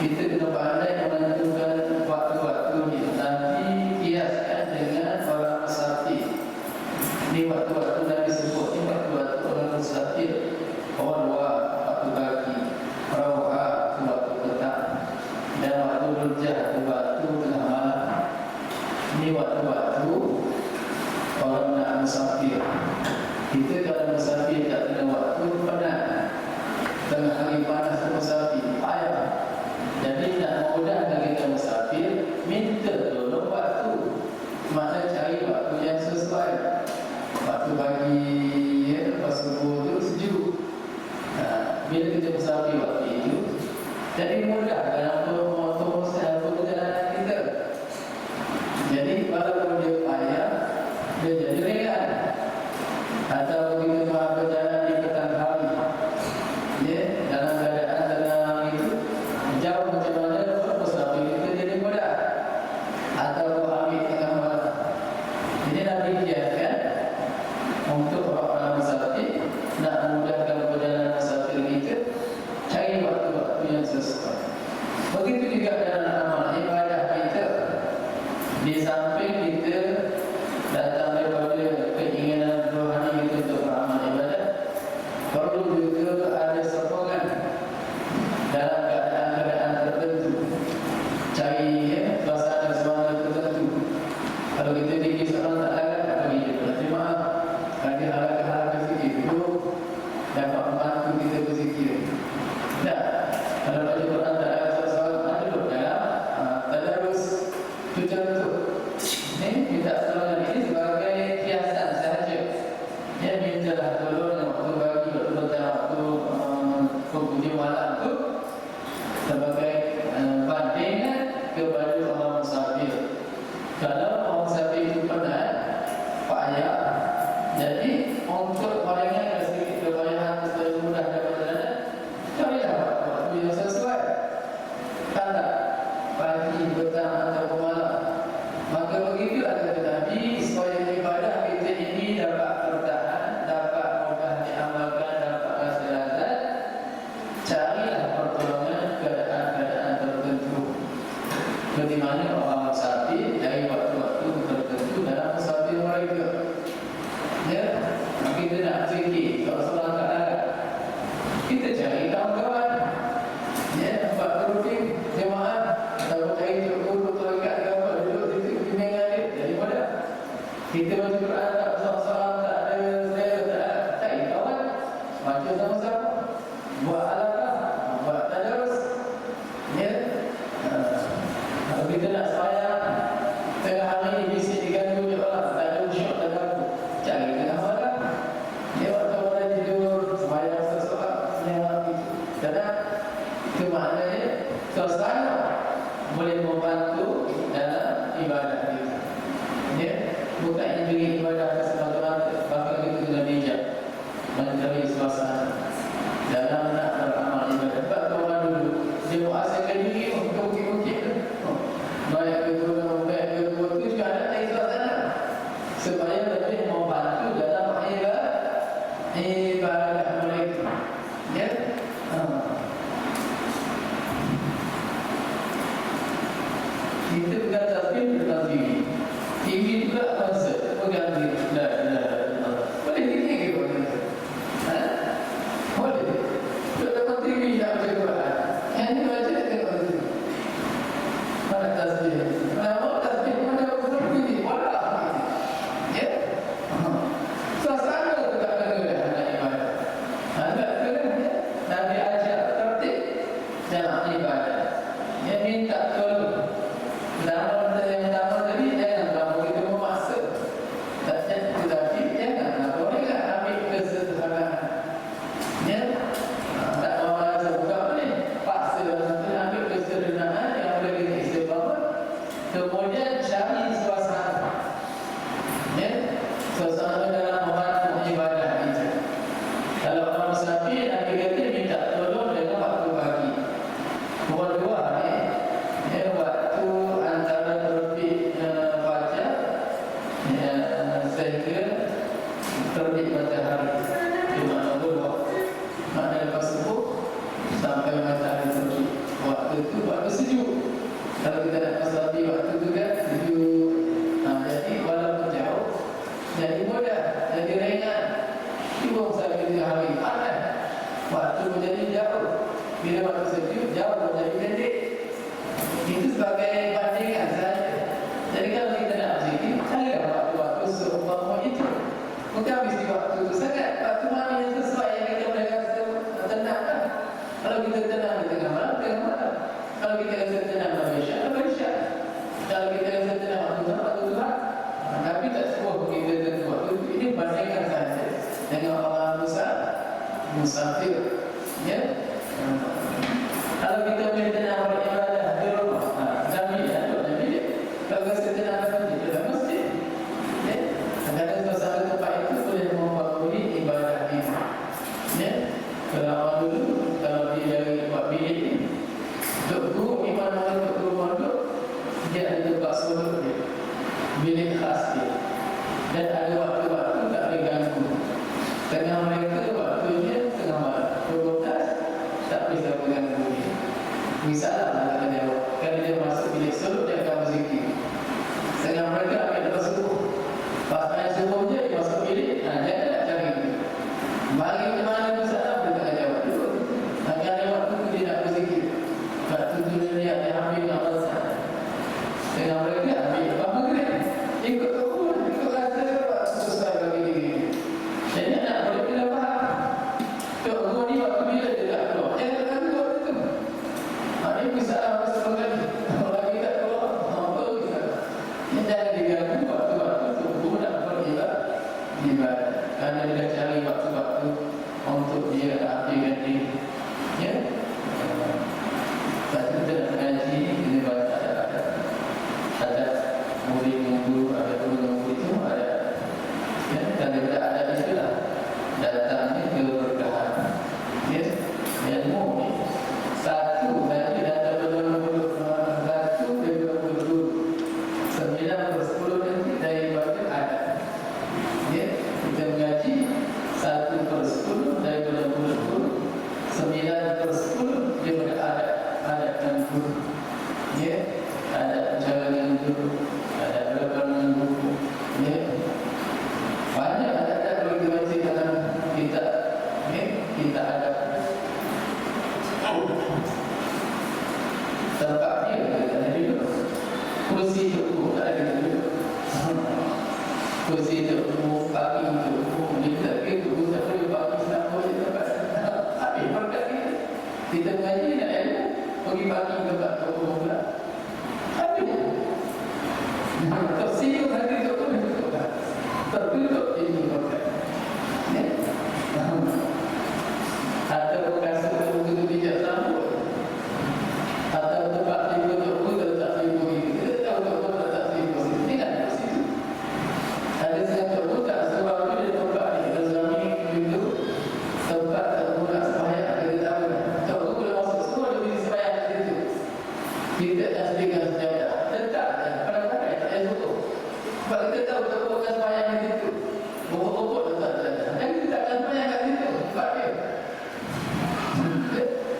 kita kena pandai menentukan waktu-waktu ni. Nanti kiaskan dengan orang musafir. Ini waktu-waktu Nabi sebut, ini waktu-waktu orang musafir. Orang luar waktu pagi, rawah waktu petang, dan waktu rujah waktu tengah malam. Ini waktu-waktu orang nak musafir. Kita kalau musafir tak kena waktu, penat. Tengah hari panas musafir, payah. Jadi nak memudahkan kita musafir, minta tolong waktu. Maknanya cari waktu yang sesuai. Waktu pagi, lepas subuh tu sejuk. Bila kita musafir waktu itu, jadi mudah dalam motor perjalanan kita. Jadi walaupun dia payah, dia jadi ringan. Atau kita berjalan di petang hari, ya, dalam keadaan tenang itu, jauh macam mana musafir kita jadi mudah. Atau ambil tengah malam. Ini Nabi kiaskan untuk orang musafir, nak memudahkan perjalanan musafir kita, cari waktu-waktu yang sesuai. Begitu juga dalam amal ibadah kita. Di samping kita datang daripada keinginan rohani kita untuk beramal ibadah, perlu juga ada sokongan dalam keadaan-keadaan tertentu. Cari suasana tertentu. Kalau kita fikir seorang tak larat, bagi dia terjemaah. contoh. Minta tolongan ini sebagai kiasan sahaja. Dia mintalah tolong waktu bagi waktu petang, waktu penghujung malam tu sebagai bandingan kepada orang musafir. Kalau orang musafir itu penat, payah, jadi untuk meringankan sedikit kepayahan supaya mudah dapat jalan, carilah waktu yang sesuai. Kalau pagi, petang atau malam, maka begitu kata Nabi, supaya ibadah kita ini dapat bertahan, dapat mudah diamalkan, dapat rasa lazat, carilah pertolongan keadaan-keadaan tertentu. Seperti mana orang musafir dari waktu-waktu tertentu dalam musafir mereka. Ya, kita nak fikir kalau seorang kat darat, kita cari kawan-kawan. Ya, buat grouping jemaah, atau cari guru tarikat ke apa, duduk situ bimbingan dia daripada kita baca Quran tak seorang-seorang tak ada selera, tak ada, cari kawan, baca sama-sama, buat alaqah, buat tadarus. Ya, kalau kita nak sembahyang tengah hari ni bisik diganggu je orang, tak ada usyuk, tak ada apa, cari tengah malam. Dia waktu orang tidur sembahyang seseorang yang itu. Kadang itu maknanya suasana boleh membantu dalam ibadah kita. Ya, bukan indri ibadah semata-mata, bahkan kita kena bijak mencari suasana dalam nak beramal ibadah. Sebab orang dulu dia muasahkan diri untuk ukit-ukit tu. Baik kedua, baik kedua tu juga ada cari suasana supaya lebih membantu dalam ibadah mereka. Ya. Kita bukan tasbih tentang diri. Tinggi juga konsep pegang diri. Boleh tinggi ke boleh? Boleh. Kalau dapat tinggi tak baca Quran, yang ini baca tengok diri. Mana tasbih? Mana tasbih? Mana usul tinggi? Walah. Ya. Suasana tu tak kena nak ibadah. Tak kena ya. Nabi ajar tertib dalam ibadah. Dia minta tolong. Dalam yang pertama tadi, janganlah begitu memaksa. Tetapi janganlah bolehlah ambil kesederhanaan. Ya, tak mahu rasa bukan boleh. Paksa ambil kesederhanaan yang boleh kita istiqamah. Kemudian cari suasana. Ya, suasana dalam membantu ibadah itu. Kalau orang musafir, Nabi kata minta tolong dengan waktu pagi. Pukul 2 ni, ya, waktu antara terbit fajar sehingga terbit matahari. Di mana dulu, mana lepas subuh sampai matahari terbit. Waktu itu waktu sejuk. Kalau kita nak musafir waktu itu kan sejuk. Jadi walaupun jauh, jadi mudah, jadi ringan. Cuba musafir 3 hari panas, waktu menjadi jauh. Bila waktu sejuk, jauh menjadi pendek. Itu sebagai bandingan saja. Jadi kalau kita nak berzikir, carilah waktu-waktu seumpama itu. Bukan mesti waktu itu sangat. Waktu mana yang sesuai yang kita boleh rasa tenang kan? Kalau kita tenang di tengah malam, tengah malam. Kalau kita rasa tenang berisyak. Kalau kita rasa tenang waktu Tuhan. Tapi tak semua kita tentu waktu itu. Ini bandingkan saja dengan orang musafir. Ya. Kalau kita boleh tenang beribadah di rumah, Nabi dia. Kalau rasa tenang di dalam masjid, ya, kadang suasana tempat itu boleh mempengaruhi ibadah ini. Ya, kalau orang dulu, kalau dia dari buat bilik ni, untuk guru iman orang untuk guru mondok, dia ada tempat sudut dia, bilik khas dia, dan ada waktu-waktu tak boleh ganggu. Tengah mereka waktunya tengah malam, 12 tak bisa mengganggu dia. Misalnya nak jawab, kalau dia masuk bilik sudut dia akan berzikir. Tengah mereka ambil lepas subuh, pas main subuh je dia masuk bilik, dia tak cari. Bagi ke mana misalnya dia tak jawab dulu. Akan ada waktu tu dia nak berzikir. Waktu tu dia lihat dia ambil dengan alasan. Tengah mereka ambil lepas maghrib, ikut turun, ikut rasa waktu selesai bagi diri. Jadi nak boleh bila faham. Tok guru ni waktu bila dia tak keluar, jangan ganggu waktu tu. Ini misalnya masa sekali, kalau kita keluar, apa kita? ada perjalanan dulu, ada rekaman buku, ya. Banyak ada kalau kita baca dalam kitab, ya. Kita ada tempat dia ada dulu, kursi dulu ada dulu, kursi dulu, kaki dulu, kita itu tak boleh bagi sama je tempat. Tapi berkat kita mengaji nak ilmu, pergi bagi tempat toko pula. Tersiu hati itu pun ditutup, tertutup ini berkat. Atau bekas itu bijak sambut, atau tempat ditutup pun tak sibuk itu. Kita tahu tak tak sibuk itu. Tidak di situ. Ada satu pun tak sebab itu di tempat ini. Rezami itu tempat terguna sembahyang kita tahu. Tahu tu boleh masuk semua dia boleh sembahyang di situ. Kita tasbihkan sejadah. Tetap sebab kita tahu tak bukan sembahyang di situ. Pokok-pokok tak ada. Dan kita tak akan sembahyang kat situ. Sebab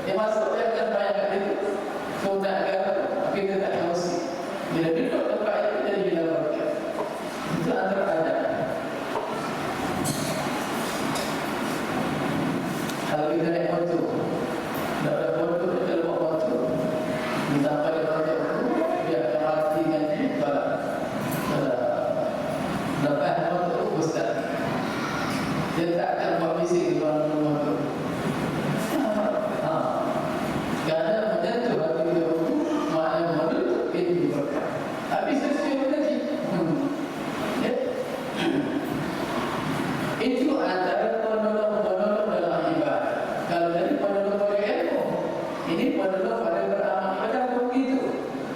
dia masuk dia akan sembahyang kat situ. Sunat ke apa, kita tak akan mesti. Bila duduk tempat itu, jadi bila berkat. Itu antara adab. Kalau kita naik motor, tak ada motor, kita bawa motor. Sampai di motor itu, dia akan matikan di bawah. Lepas motor ustaz, dia tak akan buat bising di bawah motor. Kerana menyentuh hati dia, maknanya menutup ini berkat. Habis sesuai tadi. Ya. Itu antara penolong-penolong dalam ibadah. Kalau tadi penolong pada ilmu, ini penolong pada beramal ibadah pun begitu.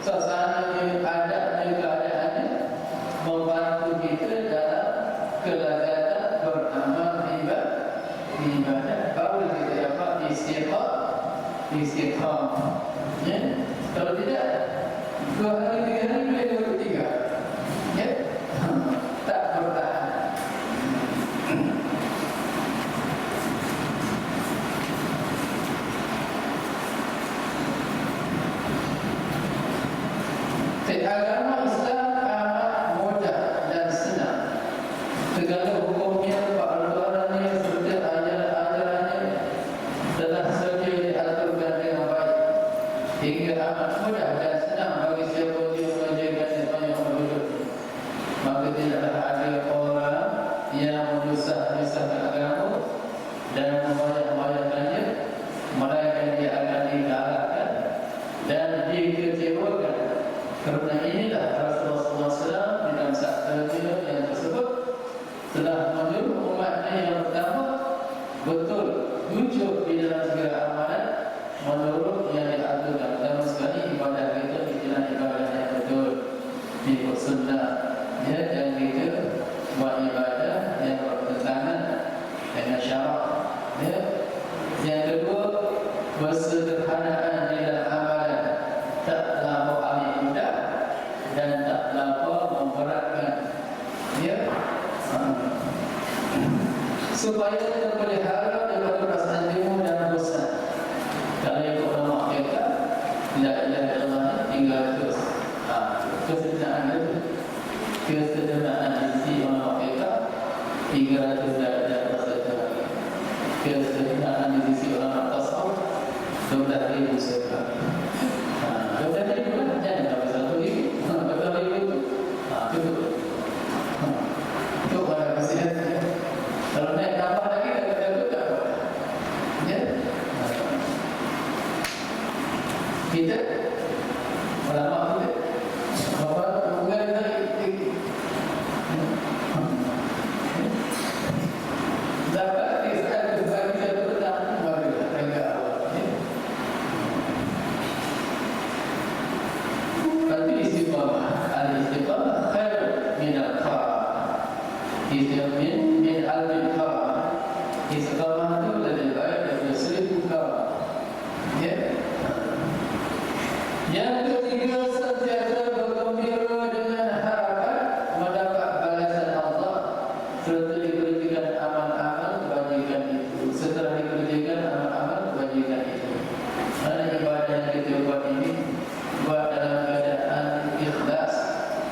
Suasananya, adabnya, keadaannya membantu kita dalam kelazatan beramal ibadah. Baru kita dapat istiqamah. Ya. Kalau tidak, 2 hari 3 hari boleh 23. Ya. Tak bertahan. Agama Islam amat mudah dan senang. Segala hukumnya, peraturannya serta ajaran-ajarannya telah sedia diaturkan dengan baik, hingga amat mudah dan senang bagi siapa yang mengerjakan banyak penduduk. Maka tidaklah ada orang yang menyusah-nyusahkan agama dan membayar-bayarkannya, melainkan dia akan dikalahkan dan dikecewakan. Kerana inilah Rasulullah SAW di dalam sabda yang tersebut telah menyuruh umatnya yang pertama betul jujur di dalam segala amalan menurut yang diaturkan. Pertama sekali ibadah kita adalah ibadah yang betul, ikut sunnah, ya, dan kita buat ibadah yang bertentangan dengan syarak. Ya. Yang kedua, bersederhanaan di dalam amalan, tak terlampau ambil mudah dan tak terlampau memberatkan. Ya. Supaya terpelihara daripada perasaan jenuh dan bosan. Kalau ikut nama kita, la ilaha illallah tinggal terus. Kesederhanaan isi nama kita 300 darjah saja. Kesederhanaan isi orang tasawuf 12,000 sekali. 12,000 kan jangan sampai 1,000. 12,000 itu. Cukup. Cukup pada kesihatan. Kalau naik tambah lagi, kadang-kadang tak apa. Ya? Kita ulama kita bahawa hubungan tadi dapat disahkan bagi satu petang baru agak awal.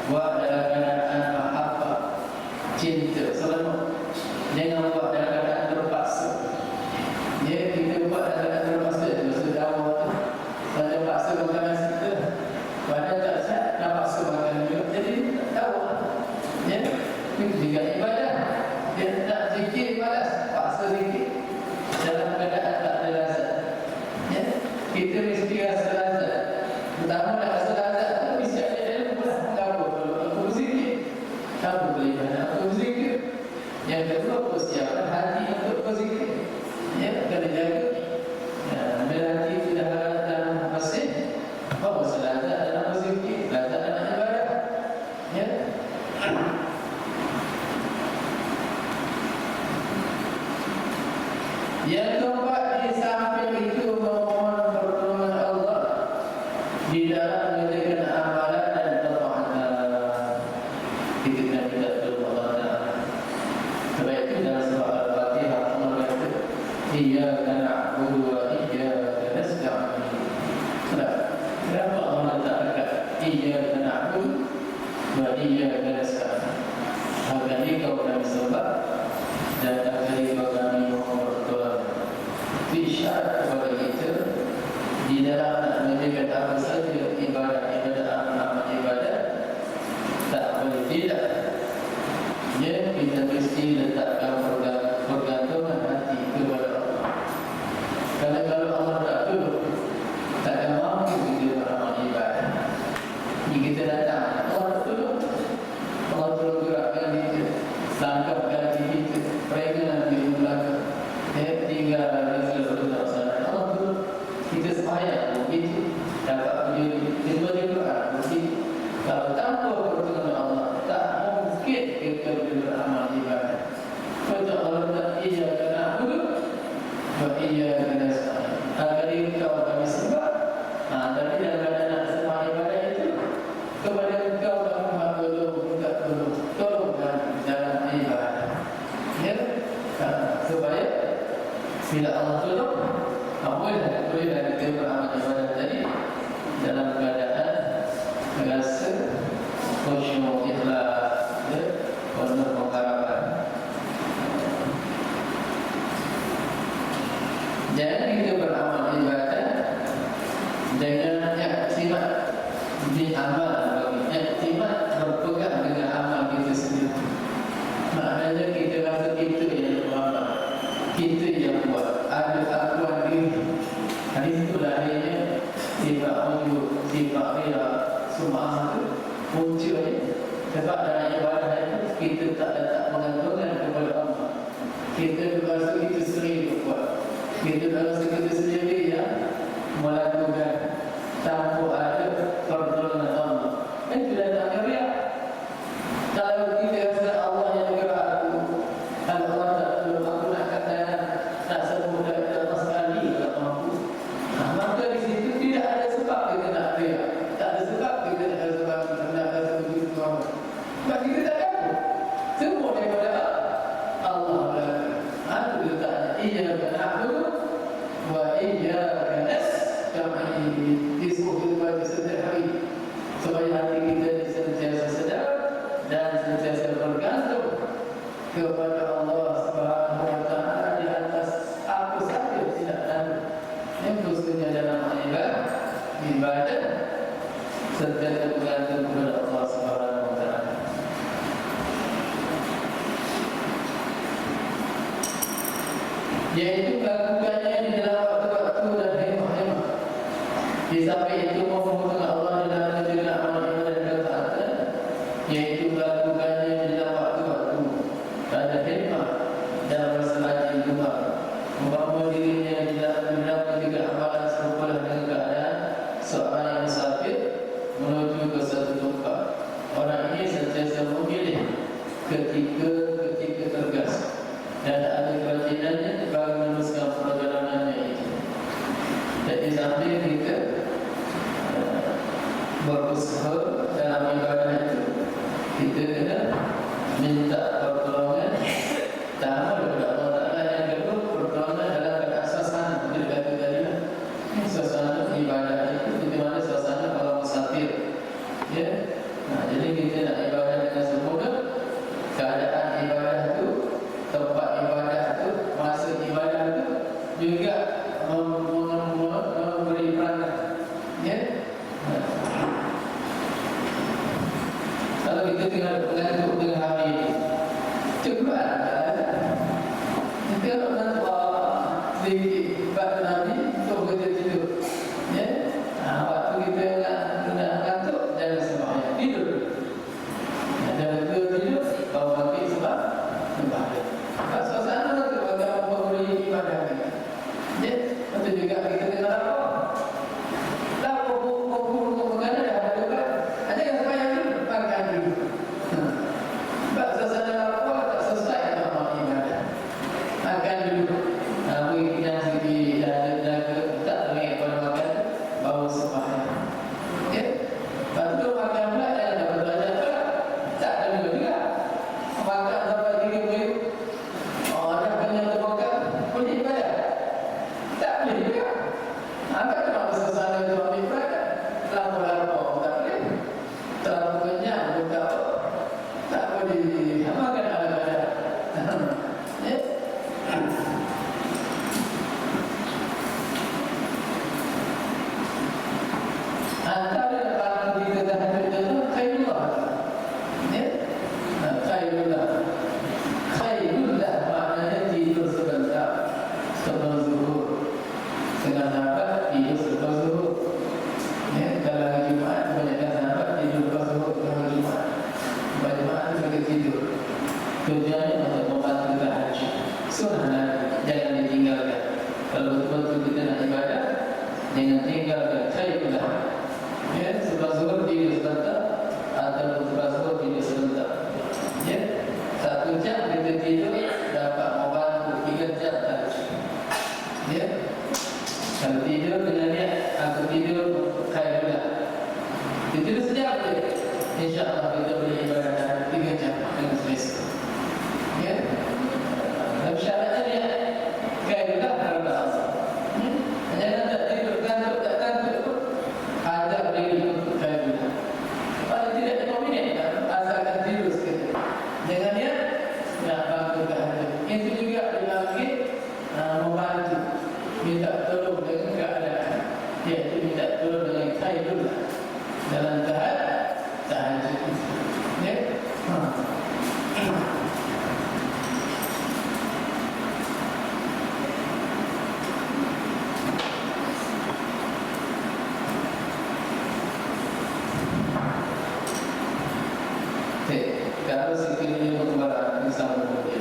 buat dalam keadaan mahabbah, cinta, seronok. Jangan buat dalam keadaan terpaksa. Ya, kita buat dalam keadaan terpaksa itu sudah awal tu. Kalau terpaksa makanan kita, badan tak sihat, nak paksa makan juga. Jadi tak tahu. Ya, itu juga ibadah. Dia nak zikir malas, paksa zikir dalam keadaan tak ada lazat. Ya, kita mesti rasa lazat. Pertama nak rasa lazat tu mesti ada dalam bulan. Apa kalau aku berzikir? Apa boleh mana aku berzikir? Yang kedua, persiapan hati untuk berzikir. Ya, kena jaga. Bila hati sudah berada dalam masjid, bahawa lazat dalam berzikir, lazat dalam ibadah. Ya. Yang keempat, di samping itu memohon pertolongan Allah di dalam mengerjakan amalan dan ketaatan. Kita kena minta pertolongan Allah. Sebab itu dalam surah Al-Fatihah Allah kata, Iyyaka na'budu wa iyyaka nasta'in. Kenapa Allah letakkan Iyyaka na'budu wa iyyaka nasta'in? Hakani kau kami sembah dan hakani kau kami mohon pertolongan. Isyarat kepada kita di dalam nak menjaga apa saja ibadah-ibadah, amal-amal ibadah, tak boleh tidak. Ya, kita mesti letakkan pergantungan hati kepada Allah. Kerana kalau Allah tak tolong, tak akan mampu kita beramal ibadah. Jika kita datang, Allah tak tolong, Allah tolong gerakkan kita, langkahkan kita, peregangan di belakang. Ya, tinggal kita supaya begitu dapat menjadi doa begitu. Kalau tanpa pertolongan Allah, tak mungkin kita beramal ibadah. Kata Allah tak iyyaka na'budu wa iyyaka nasta'in. Agar engkau kami sembah. Tapi dalam keadaan nak sembah ibadah itu, kepada engkau kami minta tolong dalam ibadah. Ya, supaya bila Allah tolong, boleh kita beramal ibadah tadi dalam keadaan rasa khusyuk, ikhlas, ya, penuh pengharapan. Jangan kita beramal ibadah dengan iktimad di amal bagi iktimad berpegang dengan amal kita sendiri. Maknanya kita rasa kita yang beramal, kita yang buat, ada akuan diri. Hadis itu lahirnya sifat ujub, sifat ria, sum'ah itu munculnya sebab dalam ibadah itu kita tak letak pengantungan kepada Allah. Kita berasa itu sendiri buat. Kita berasa kita sendiri yang melakukan tanpa ada pertolongan Allah. Itu datang ria. Kalau kita rasa Allah yang gerak aku, kalau Allah tak tolong aku nak katakan tak semudah Allah sekali tak mampu. Maka di situ tidak ada sebab kita nak ria. Tak ada sebab kita nak rasa bangga, nak rasa begitu Tuhan. Sebab kita tak tahu. Semua daripada Allah belakang. Itu letaknya. Iyyaka na'budu wa iyyaka nasta'in. Disebut kita baca setiap hari supaya hati kita sentiasa sedar dan sentiasa bergantung kepada Allah Subhanahu wa ta'ala di atas apa saja tidak tahu. Yang khususnya dalam ibadah sentiasa bergantung kepada Allah Subhanahu wa ta'ala. Yaitu lakukannya di dalam waktu-waktu dan hemah-hemah. Di samping itu memohon Allah di dalam menjaga amal ibadah dan ketaatan, yaitu lakukannya di dalam waktu-waktu ada hemah dalam masalah gemar, membawa dirinya di dalam menjaga amalan serupa dengan keadaan seorang yang musafir menuju ke satu tempat. Orang ini sentiasa memilih ketika tergas dan ada kerajinan bagi meneruskan perjalanannya itu. Jadi sambil kita berusaha dalam ibadah itu, kita kena minta pertolongan pertama daripada Allah Ta'ala. Yang kedua, pertolongan dalam keadaan suasana. Jadi kata tadi suasana ibadah itu di mana suasana orang musafir, ya, Jadi kita nak ibadah dengan sempurna, keadaan ibadah itu, tempat ibadah itu, masa ibadah itu juga memberi peranan. Ya. Kalau kita tinggal mengantuk dengan hari ini, cepat. Kita nak zikir Nabi, tu kita tidur. Ya. Waktu kita nak mengantuk, jangan sembahyang, tidur. Jangan tidur, kau bagi sebab sembahyang. Kalau suasana tu bagi memberi ibadah kita. Ya. Itu juga kita kena lapor. Lapor buku mengajar dah ada juga. Hanya yang sembahyang dulu, makan dulu. Sebab suasana lapor tak selesai dengan ibadah. Makan dulu. Mungkin yang segi tak teringat pada makan, baru sembahyang. Ya. Lepas tu makan pula, jangan dapat belajar pula. Tak ada juga. Makan sampai 3 minggu. Ada kenyang terbakar, boleh ibadah? Tak boleh juga. Angkat kenapa suasana itu ambil ibadah? Lapor-lapor, tak boleh. Terlalu kenyang, buka apa? Tak boleh. Makan ala ibadah. Ya. Antara kalau kita tahajud itu khairullah. Ya. Khairullah. Khairullah maknanya tidur sebentar sebelum zuhur. Dengan sahabat tidur sebelum zuhur. Ya. Kalau hari Jumaat banyakkan sahabat tidur sebelum zuhur hari Jumaat. Pada Jumaat itu mereka tidur. Tujuannya untuk membantu tahajud. Sunnah jangan ditinggalkan. Kalau betul-betul kita nak ibadah, jangan tinggalkan khairullah. Ya, sebelum zuhur tidur sebentar atau sebelum zuhur tidur sebentar. Ya, 1 jam kita tidur dapat membantu 3 jam tahajud. Ya, kalau tidur dengan niat aku tidur khairullah. Kita tidur sejam je, insya-Allah kita boleh ibadah 3 jam dengan selesa. Ya, tapi syaratnya dia khairullah kerana Allah. Jangan tak tidur kantuk tak kantuk pun ada diri untuk khairullah. Paling tidak 5 minit asalkan tidur sikit. Jangan dia nak bantu khairullah. Itu juga dipanggil membantu, minta tolong dengan keadaan. Iaitu minta tolong dengan khairullah dalam tahajud. Ya. Kalau sekiranya berkembang bersama dia,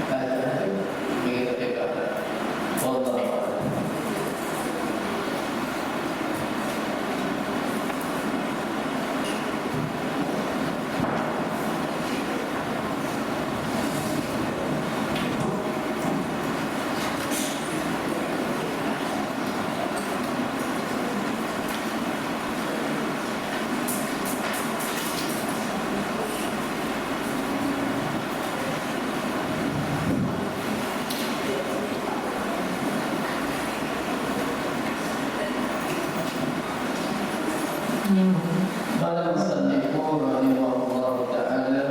ada begitu dekat. Allah. قال المصنف رحمه الله تعالى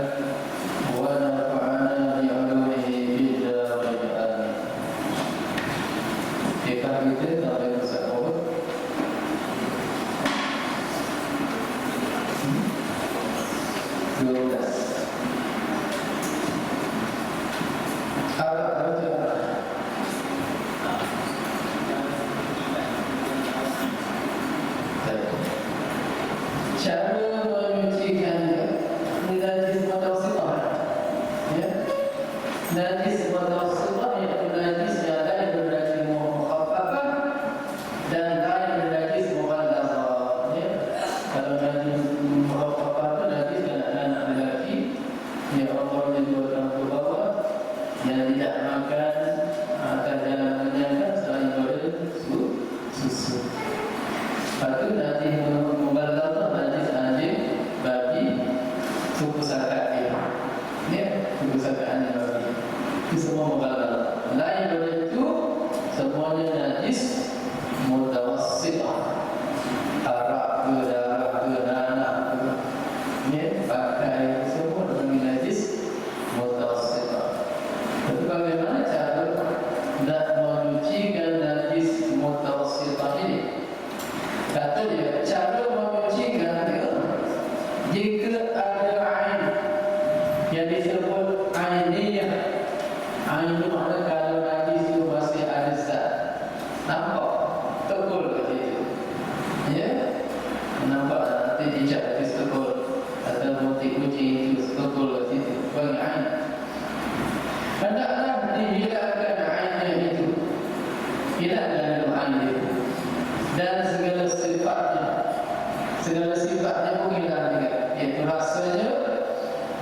ونفعنا بعلومه بالدارين آمين. Kita kita sampai bersama 12. Cara menyucikannya najis mutawasithah. Ya. Najis mutawasithah iaitu najis yang lain bernajis mukhaffafah dan lain bernajis mughallazzah. Ya. Kalau najis mukhaffafah itu najis anak-anak lelaki Jika ada ain yang disebut ainiyah, ain itu makna kalau najis itu masih ada zat, nampak tekul kat situ, ya, nampak nanti dijak di tekul atau motif kucing itu tekul kat situ, bagi ain. Hendaklah dihilangkan ainnya itu, hilangkan ain itu, dan segala sifatnya pun hilang juga, iaitu rasanya,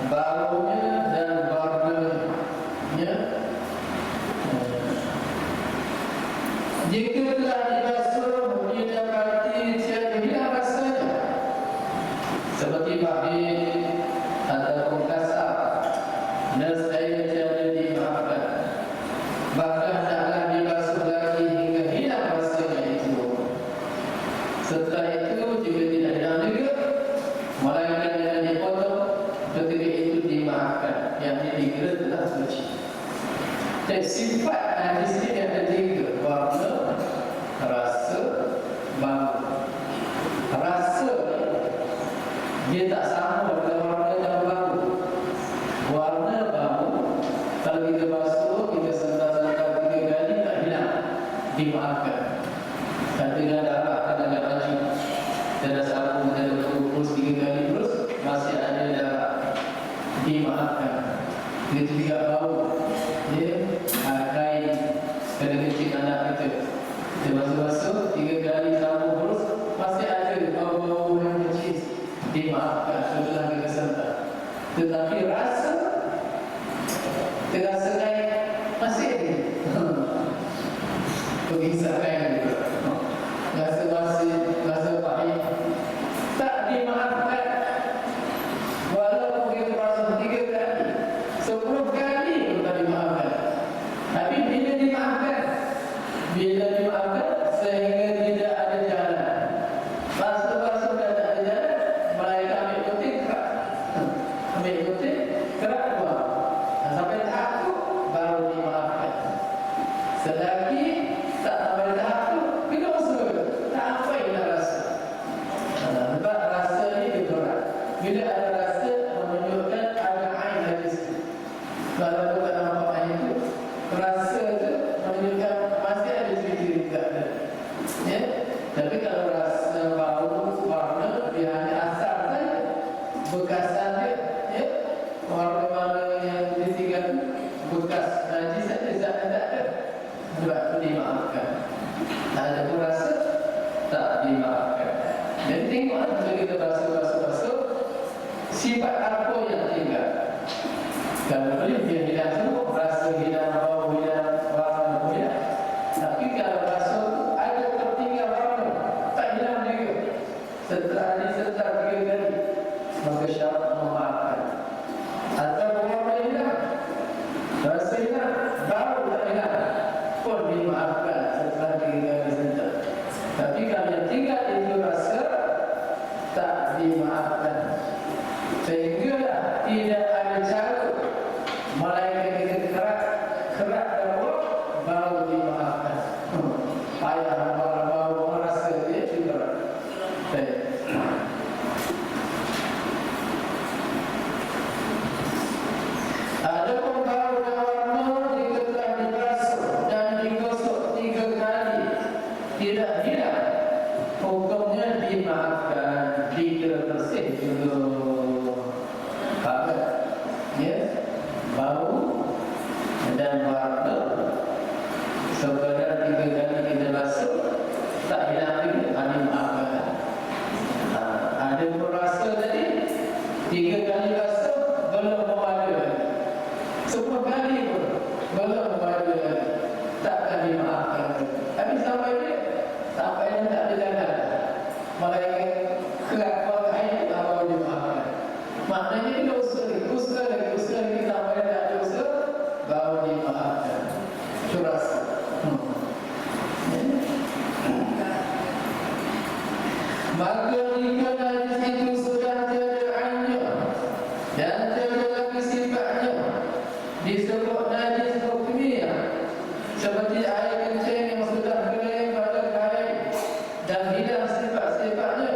baunya dan warnanya. Jika telah dibasuh, didapati tiada hilang rasanya, seperti pahit ataupun kasar, nescaya tiada dimaafkan. Bahkan hendaklah dibasuh lagi hingga hilang rasanya itu. Setelah itu jika tidak hilang juga, melainkan dengan dipotong, ketika itu dimaafkan, yang dikira telah suci. Dan sifat najis ini ada tiga: warna, rasa, bau. Rasa dia tak sama dengan warna dan bau. Warna, bau, kalau kita basuh, kita sentuh-sentuh 3 kali tak hilang, dimaafkan. Dan dengan darah kadang laju, dan sabun dan terus 3 kali terus masih ada darah, dimaafkan. Itu juga bau, ya, kain kena kecil anak kita, dia basuh-basuh 3 kali sabun terus masih ada bau-bau yang kecil, dimaafkan. Setelah kita sentuh. Tetapi rasa terasa kain masih ada. Pengisah kain juga, rasa masih, rasa pahit, tak dimaafkan. Walaupun kita basuh 3 kali, 10 kali pun tak dimaafkan. Tapi bila dimaafkan, sehingga tidak ada jalan, basuh-basuh dah tak ada jalan, mereka ambil putih kerak, buang. Sampai tahap tu baru dimaafkan. Selagi tak sampai tahap tu, bila usaha tak apa yang nak rasa. Sebab rasa ni bergerak. Bila ada rasa, menunjukkan ada ain najis. Kalau tu tak nampak ain tu, rasa tu menunjukkan masih ada sedikit tak ada. Ya? Tapi kalau rasa, bau, warna, dia hanya asal saja, bekasan dia, ya? Warna-warna yang ditinggal bekas najis saja, zat tak ada. Sebab itu dimaafkan. Ada pun rasa tak dimaafkan. Jadi tengok kalau kita basuh, sifat apa yang tinggal. Kalau boleh dia hilang semua, rasa hilang, bau hilang, warna hilang. Tapi kalau basuh tu ada tertinggal warna, tak hilang juga. Setelah diserta 3 kali, maka syarat memaafkan. Atau warna hilang, rasa hilang, bau tak hilang, pun dimaafkan setelah 3 kali serta. Tapi kalau yang tinggal itu rasa, tak dimaafkan. Sehingga tidak ada cara melainkan kita kerak dalam baru dimaafkan. Payah baru merasa dia juga. Baik. Adapun bau dan warna jika telah dibasuh dan digosok 3 kali tidak hilang, hukumnya dimaafkan, dikira bersih juga. Bagus, ya, bau dan warna sekadar 3 kali kita basuh tak hilang juga, dimaafkan. Ada rasa tadi 3 kali basuh belum memadu, 10 kali pun belum memadu, takkan dimaafkan. Tapi sampai dia tak ada jalan, melainkan kelakuan air baru dimaafkan. Maknanya kita usaha lagi sampai tak ada usaha baru dimaafkan. Curas. Maka jika najis itu sudah tiada ainnya dan tiada lagi sifatnya, disebut najis hukmiyah, seperti air kencing yang sudah kering pada kain dan hilang sifat-sifatnya,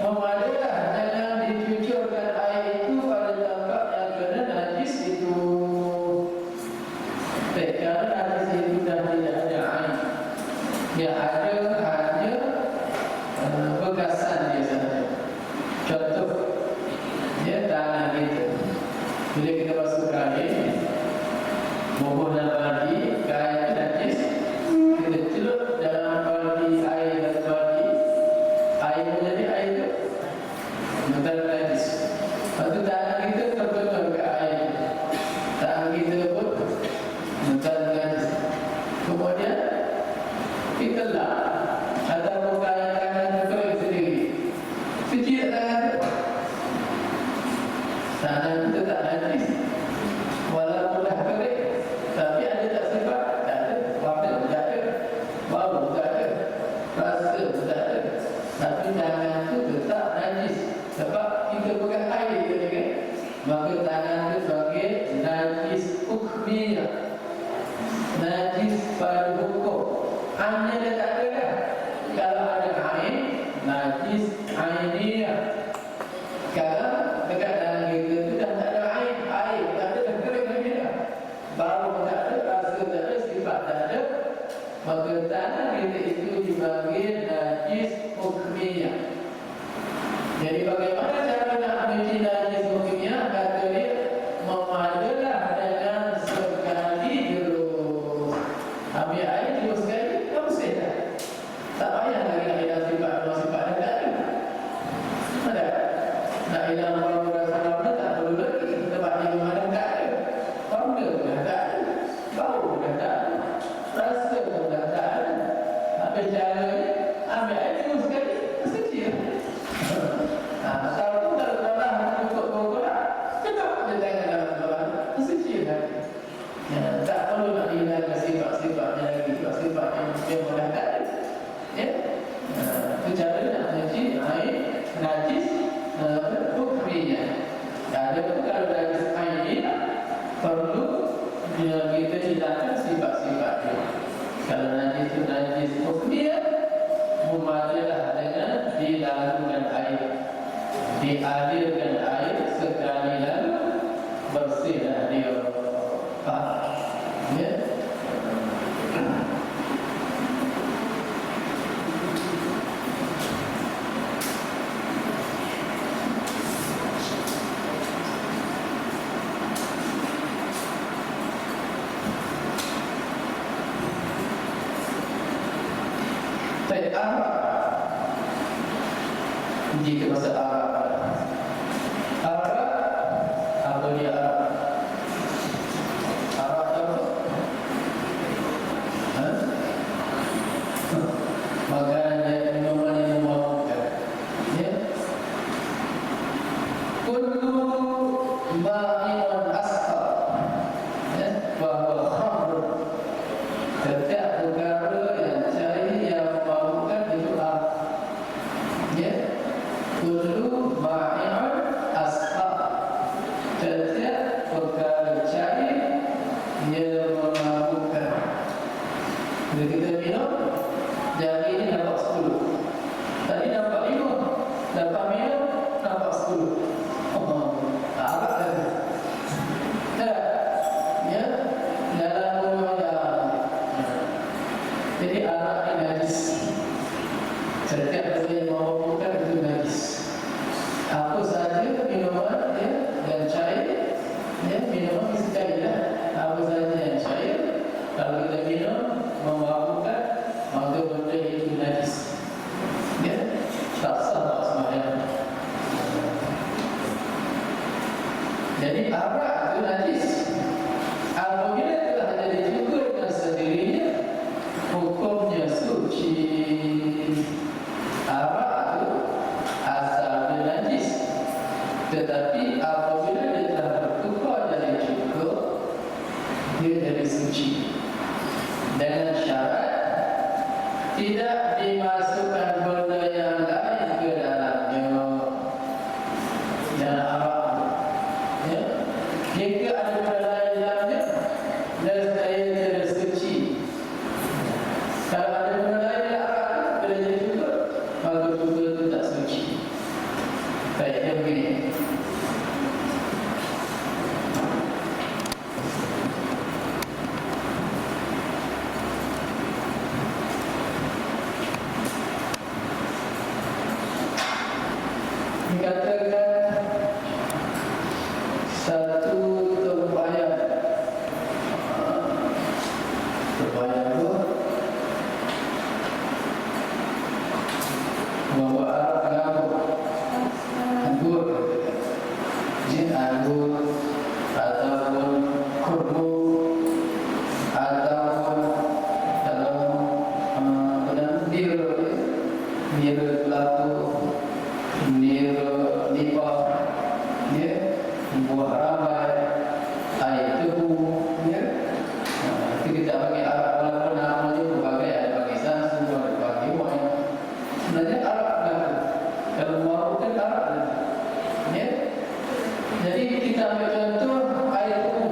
memadalah dengan dicuci Bila kita basuh kain, bubuh dalam baldi, kain itu najis, kita celup dalam baldi air dan baldi, air menjadi air itu bukan najis. Lepas tu tangan kita terbentur ke air, tangan kita pun bukan najis. Kemudian kita lap atau buka yang tangan kering sendiri, cuci tangan tu. Tangan kita tak najis, walaupun dah kering, tapi ada tak sifat? Tak ada. Warna tak ada, bau tak ada, rasa tak ada, tapi tangan tu tetap najis sebab kita pegang air tadi kan. Maka tangan tu sebagai najis hukmiyah, najis pada hukum. Hanya dia tak ada kan? Kalau ada air, najis ainiyah. Kalau dekat dalam kita tu dah tak ada air, air tak ada, dah kering lagi dah. Bau tak ada, rasa tak ada, sifat tak ada. Maka tangan kita itu dipanggil najis hukmiyah. Jadi bagaimana cara nak mencuci najis hukmiyah? Kata dia, memadalah dengan sekali jeruk. Ambil air jeruk sekali, dah bersih dah. Tak payah lagi nak hilang sifat, dua sifat dah tak ada. Ada? Nak hilang bau rasa warna tak perlu lagi. Tempat di mana tak ada, warna dah tak ada, bau dah tak ada, rasa pun dah tak ada. Apa caranya? Ambil air jeruk sekali, bersih lah. Ataupun kalau dalam untuk bergerak, cekap je tangan dalam bawah, bersih lah. Tak perlu nak hilangkan sifat-sifatnya lagi, sifat yang dah tak ada. Ya, itu cara nak mencuci air najis hukmiyah. Ada pun kalau najis air ini perlu kita hilangkan sifat-sifatnya. Kalau najis itu najis hukmiyah, memadalah dengan dilalukan air, dialirkan air sekali lalu, bersihlah dia. Ya. Baik, Arab. Jika masa Arab, apa dia Arab? Arab apa? Makanan yang minuman yang memabukkan. Ya. Kullu ma'i'un asqar, ya, bahwa khamr, setiap perkara yang cair yang memabukkan itu Arab. Ya. Kullu ma'i'un asqar, setiap perkara cair yang memabukkan. Bila kita minum, jari ini nampak 10. Tadi nampak 5, dapat minum nampak 10. Agak lagi. Tak? Ya? Dalam rumah yang jadi arak ini najis. Setiap benda yang memabukkan itu najis. Apa sahaja minuman ya, yang cair, ya, minuman mesti cair lah. Apa sahaja yang cair, kalau kita minum memabukkan, maka benda itu najis. Ya, tak sah tak sembahyang. Jadi arak itu najis. Apabila telah jadi juga dengan sendirinya, hukumnya suci. Arak itu asalnya najis, tetapi apabila dia telah bertukar jadi cukup, dia jadi suci. Dengan syarat tidak dimasukkan benda yang lain ke dalamnya. Dalam arak, ya, jika ada benda lain dalamnya, nescaya tidak suci. Kalau ada benda lain dalam arak, bila jadi cukup, maka cukup itu tak suci. Baik, yang begini. Dikatakan satu anggur ataupun kurma ataupun kalau nira kelapa, nira nipah, ya, buah rambai, air tebu, ya. Itu kita pakai arak walaupun namanya berbagai, ada pakai sansu, ada pakai wine. Sebenarnya arak kan, kalau mau kan arak, ya. Jadi kita ambil contoh air tebu.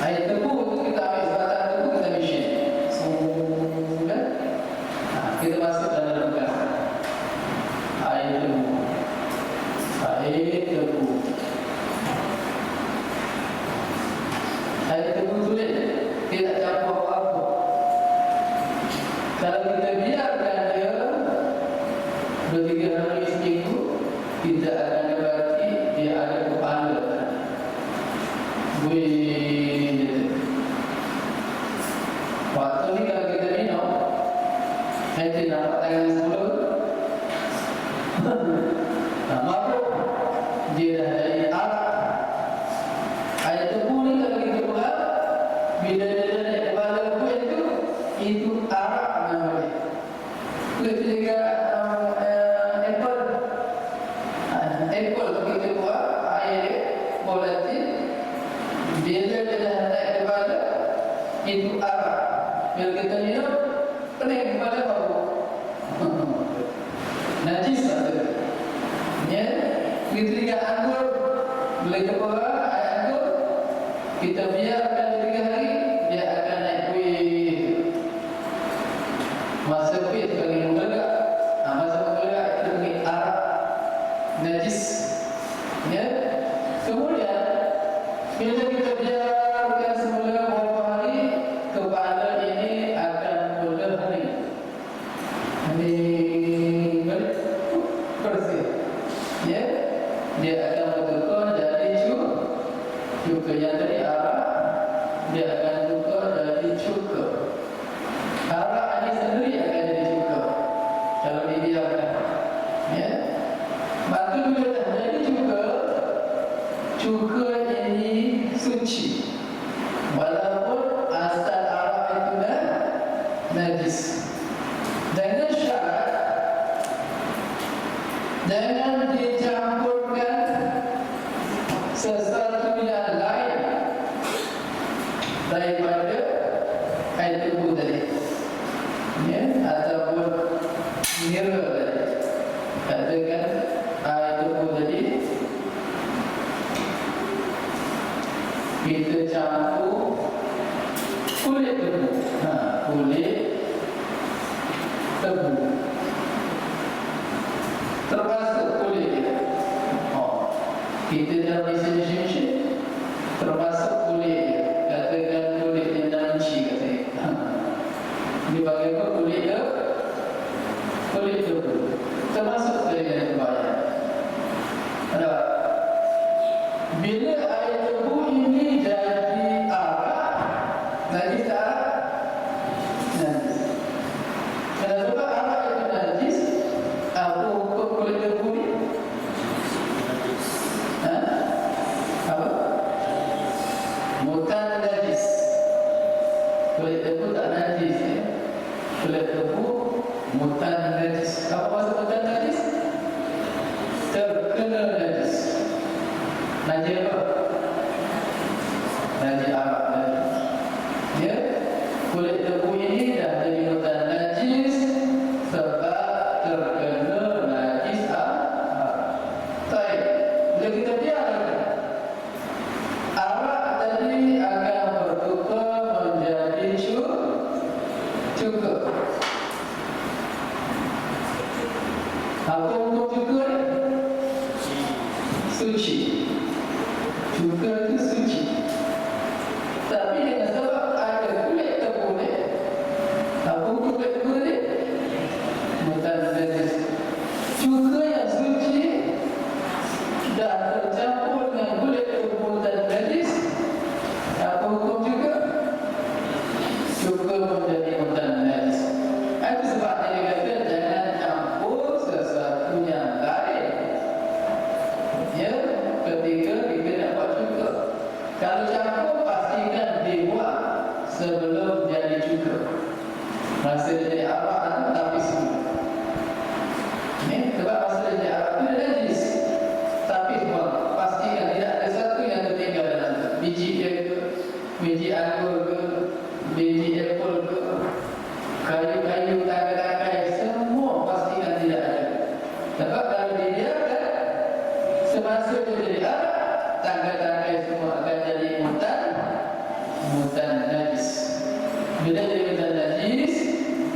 Air tebu itu kita ambil sebatang tebu, kita mesin. Sudah. Kita masuk dalam bekas. Air tebu. Air tebu. Air tebu tulis, tidak campur apa-apa. Kalau kita biarkan dia 2-3 hari seminggu, tidak akan dapati dia ada kepala. Waktu ni kalau kita minum, nanti nampak tangan sepuluh. Mabuk, dia dah jadi arak. Air tebu ni kalau kita buat, bila dia naik kepala kuih itu arak namanya. Begitu juga apple. Apple kita buat air volatil, bila dia dah naik kepala itu arak. Bila kita minum, pening kepala bau. Najis ada. Ya, begitu juga anggur. Bila kita buat air anggur, kita biarkan 3 hari, dia akan naik kuih. Masa kuih itu bagi menggerak. Masa menggerak itu bagi arak najis. Ya. Kemudian bila kita biarkan semula beberapa hari, kepala ini akan mula hening. Hening bersih. Ya. Dia akan bertukar jadi cuka. Yang tadi arak, dia akan tukar jadi cuka. Arak ini sendiri akan jadi cuka kalau dibiarkan. Ya. Maka bila dah jadi cuka, cuka ini suci. Walaupun asal arak itu dah najis. Dengan syarat jangan dicampurkan sesuatu yang lain daripada air tebu tadi, ya, ataupun nira tadi. Katakan air tebu tadi kita campur kulit tebu. Kulit tebu termasuk kulit dia. Kita dalam mesin termasuk kulit dia. Katakan kulit yang dalam ci katanya. Ini bagi apa kulit dia? Kulit tebu termasuk dari yang terbayar. Ada. Bila air tebu ini jadi arak, najis tak? Najis. Kenapa arak itu najis? Apa hukum kulit tebu ni? Apa? Mutan najis. Kulit tebu tak najis, ya? Kulit tebu mutan najis. Apa maksud mutan najis? Terkena najis. Najis apa? Najis arak najis. Ya? Kulit tebu ini dah jadi mutan najis sebab terkena najis arak. Baik. Bila kita biarkan arak tadi akan bertukar menjadi cuka. Apa hukum cuka ni? Suci. Cuka itu suci. Tapi dengan sebab ada kulit tebu ni, apa hukum kulit tebu ni? Mutan najis. Cuka yang suci dah tercampur dengan kulit tebu dan najis, apa hukum juga? Cuka menjadi mutan najis. Itu sebabnya dia kata jangan campur sesuatu yang lain. Ya, Masa dia jadi arak itu tapis semua. Sebab masa dia jadi arak itu dia najis. Tapi semua pastikan tidak ada satu yang tertinggal dalam itu. Biji dia ke, biji anggur ke, biji apple ke, kayu-kayu, tangkai-tangkai, semua pastikan tidak ada. Sebab kalau dibiarkan, semasa dia jadi arak, tangkai-tangkai semua akan jadi mutan najis. Bila jadi mutan najis,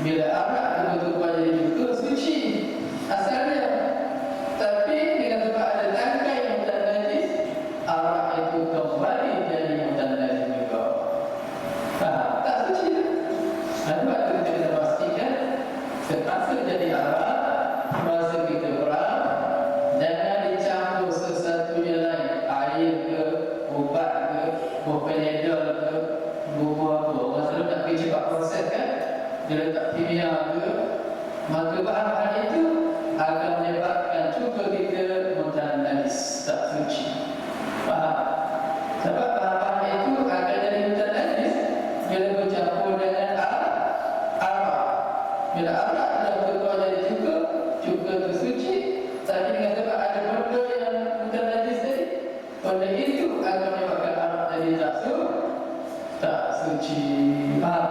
bila arak betul-betul jadi juga suci asalnya. Tapi dengan sebab ada tangkai yang mutan najis, arak itu kembali jadi mutan najis juga. Tak suci lah. Sebab itu kita kena pastikan semasa jadi arak, masa kita perang, jangan dicampur sesuatunya lain. Air ke, ubat ke, buah penedol ke, buah apa. Orang selalu nak pergi cepat proses kan, dia letak kimia ke, maka bahan-bahan itu akan menyebabkan juga kita mutan najis, tak suci. Faham? Sebab bahan-bahan itu akan jadi mutan najis bila bercampur dengan arak. Bila arak dah berubah jadi juga tersuci. Tapi dengan sebab ada benda yang mutan najis tadi, benda itu akan menyebabkan arak jadi tak suci. Faham?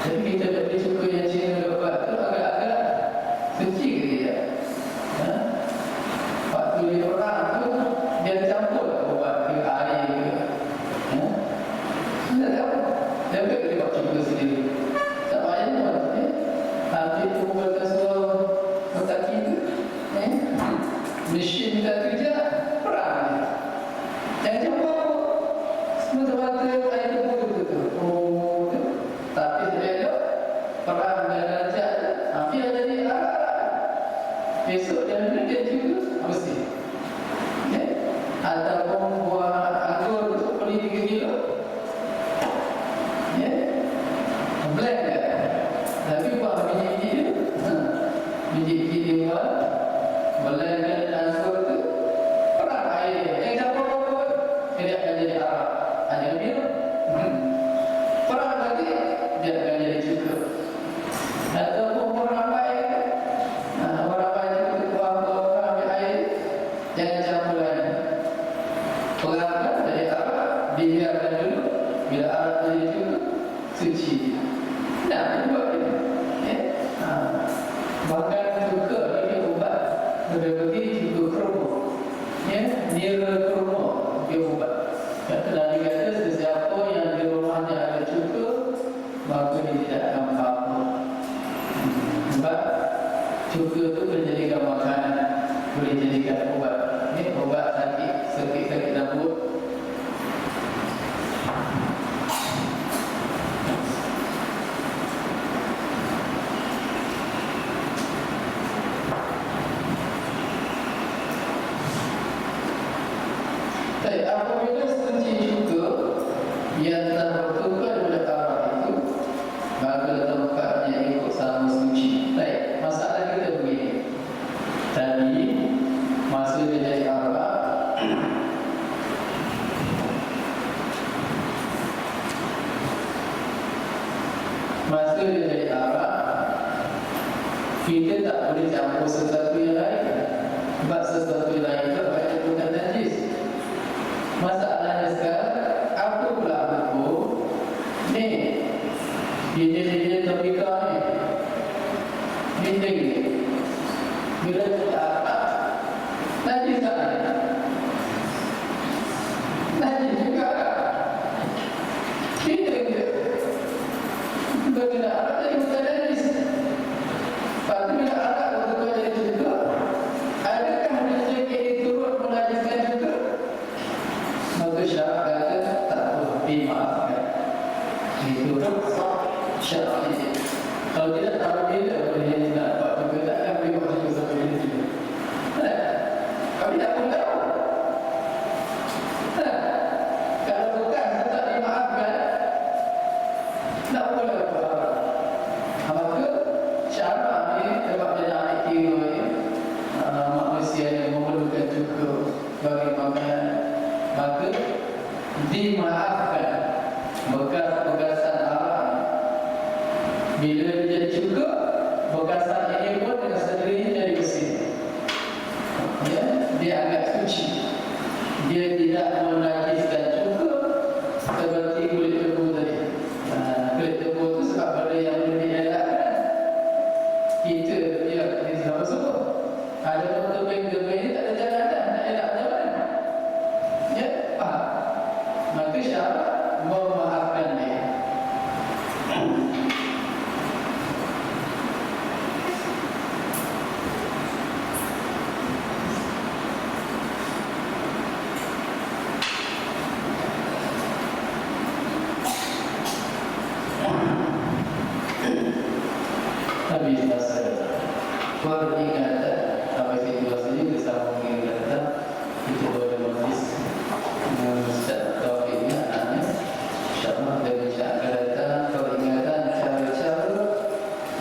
Jadi kita tak boleh suka yang Cina buat tu agak-agak suci ke tidak? Waktu dia orang tu, dia campur ubat ke air ke. Tidak tahu. Dia buat cuba sendiri. Tak payah buat. Habis tu buatkan suruh mutaki tu. Mesin tak kerja, perang dia. Jangan campur. Semata-mata air tu betul-betul. Oh, tapi sebenarnya perang dan rajak dia jadi arak. Besok dia juga mesti. Ataupun buah anggur untuk beli 3 kilo. Black kan? Tapi buah biji-biji dia. Biji-biji dia buat blend anggur tu, perang air dia. Campur apa? Dia akan jadi arak. Ada minum. Perang lagi, dia akan jadi cukup. Ataupun orang ramai itu buah-buah ambil air, jangan campur lagi. Perang jadi arak, dibiarkan dulu. Bila arak jadi cukup, suci. Nak buat ini. Bahkan juga ini ubat. Berbagi juga kromo. Nira kromo, dia ubat. Telah dikata sesiapa yang di rumahnya ada cuka, maka dia tidak akan apa-apa. Sebab cuka itu boleh jadikan makanan, boleh jadikan ubat. Ubat sakit dapur. Apabila suci juga yang telah bertukar oleh arak itu, maka tempatnya ikut sama suci. Baik, masalah kita begini. Tadi masa dia jadi arak, masa dia jadi arak, kita tak boleh campur sesuatu yang lain. Sebab sesuatu yang lain itu banyak bukan najis. Masalahnya sekarang, apa pula hukum ni? Biji-biji topika ni, bintang ni, bila kita arak, najis tak? Najis juga. Bintang dia, bila arak jadi bukan najis. Lepas tu bila arak betul-betul jadi juga, adakah biji ini turut menajiskan juga? Maka syarat kata tak apa, dimaafkan. Itu syarat ini. Kalau tidak tahu bila boleh nak buat juga, takkan boleh buat juga sampai bila juga. Kami tak pun tahu. Kalau bukan tak dimaafkan, tak boleh apa. Maka syarat ni sebab dia nak kira manusia yang memerlukan juga bagi makanan, maka dimaafkan bekas-bekasan arak Bila dia jadi cukup, bekas ini pun dengan sendirinya jadi bersih. Ya, dia agak suci. Dia tidak menajiskan cukup seperti kulit tebu tadi. Kulit tebu itu sebab benda yang boleh dielakkan. Kita dia sama semua. Ada pun tebing-tebing ini tak ada jalan dah, nak elak macam mana? Ya, faham? Maka syarat memaafkan dia. Habis masa peringatan sampai situasi ini bersama mengingatkan itu boleh majlis Ustaz Taufik ini anaknya insyaAllah dari akan datang peringatan cara-cara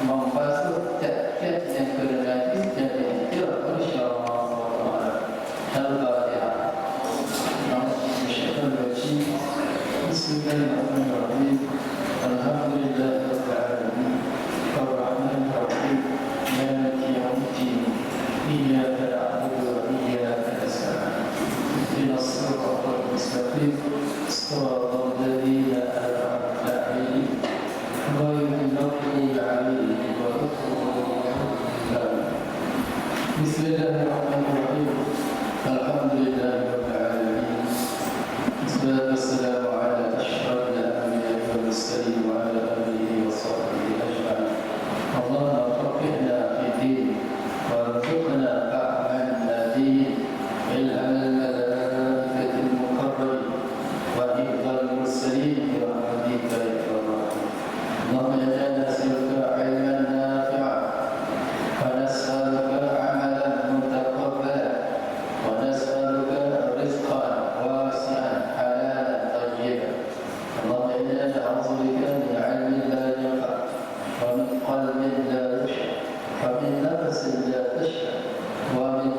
membasuh tiap-tiap yang kena najis dan diiktiraf insyaAllah Al-Fatihah. Bismillahirrahmanirrahim. Alhamdulillahirabbil alamin. Ar-Rahmanir Rahim. Maliki yaumiddin. Iyyaka na'budu wa iyyaka nasta'in. Ihdinas siratal mustaqim. Siratal ladzina an'amta 'alaihim ghairil maghdubi 'alaihim waladdallin. Bismillahirrahmanirrahim. Alhamdulillahirabbil alamin. Wassalatu wassalamu ala asyrafil anbiya'i wal mursalin wa ala alihi wa sahbihi ajma'in. Allahumma faqihna fid din warzuqna fahman din bil malaikatil muqarrabin wa hifdzal mursalin bi rahmatika ya Allah. Allahumma inna nas'aluka 'ilman nafi'an wa nas'aluka 'amalan mutaqabbalan wa nas'aluka rizqan wasi'an halalan tayyiban. Allahumma inna na'udzubika min 'ilmin la yanfa' wa min qalbin la yakhsha wa min nafsin la tashfa wa min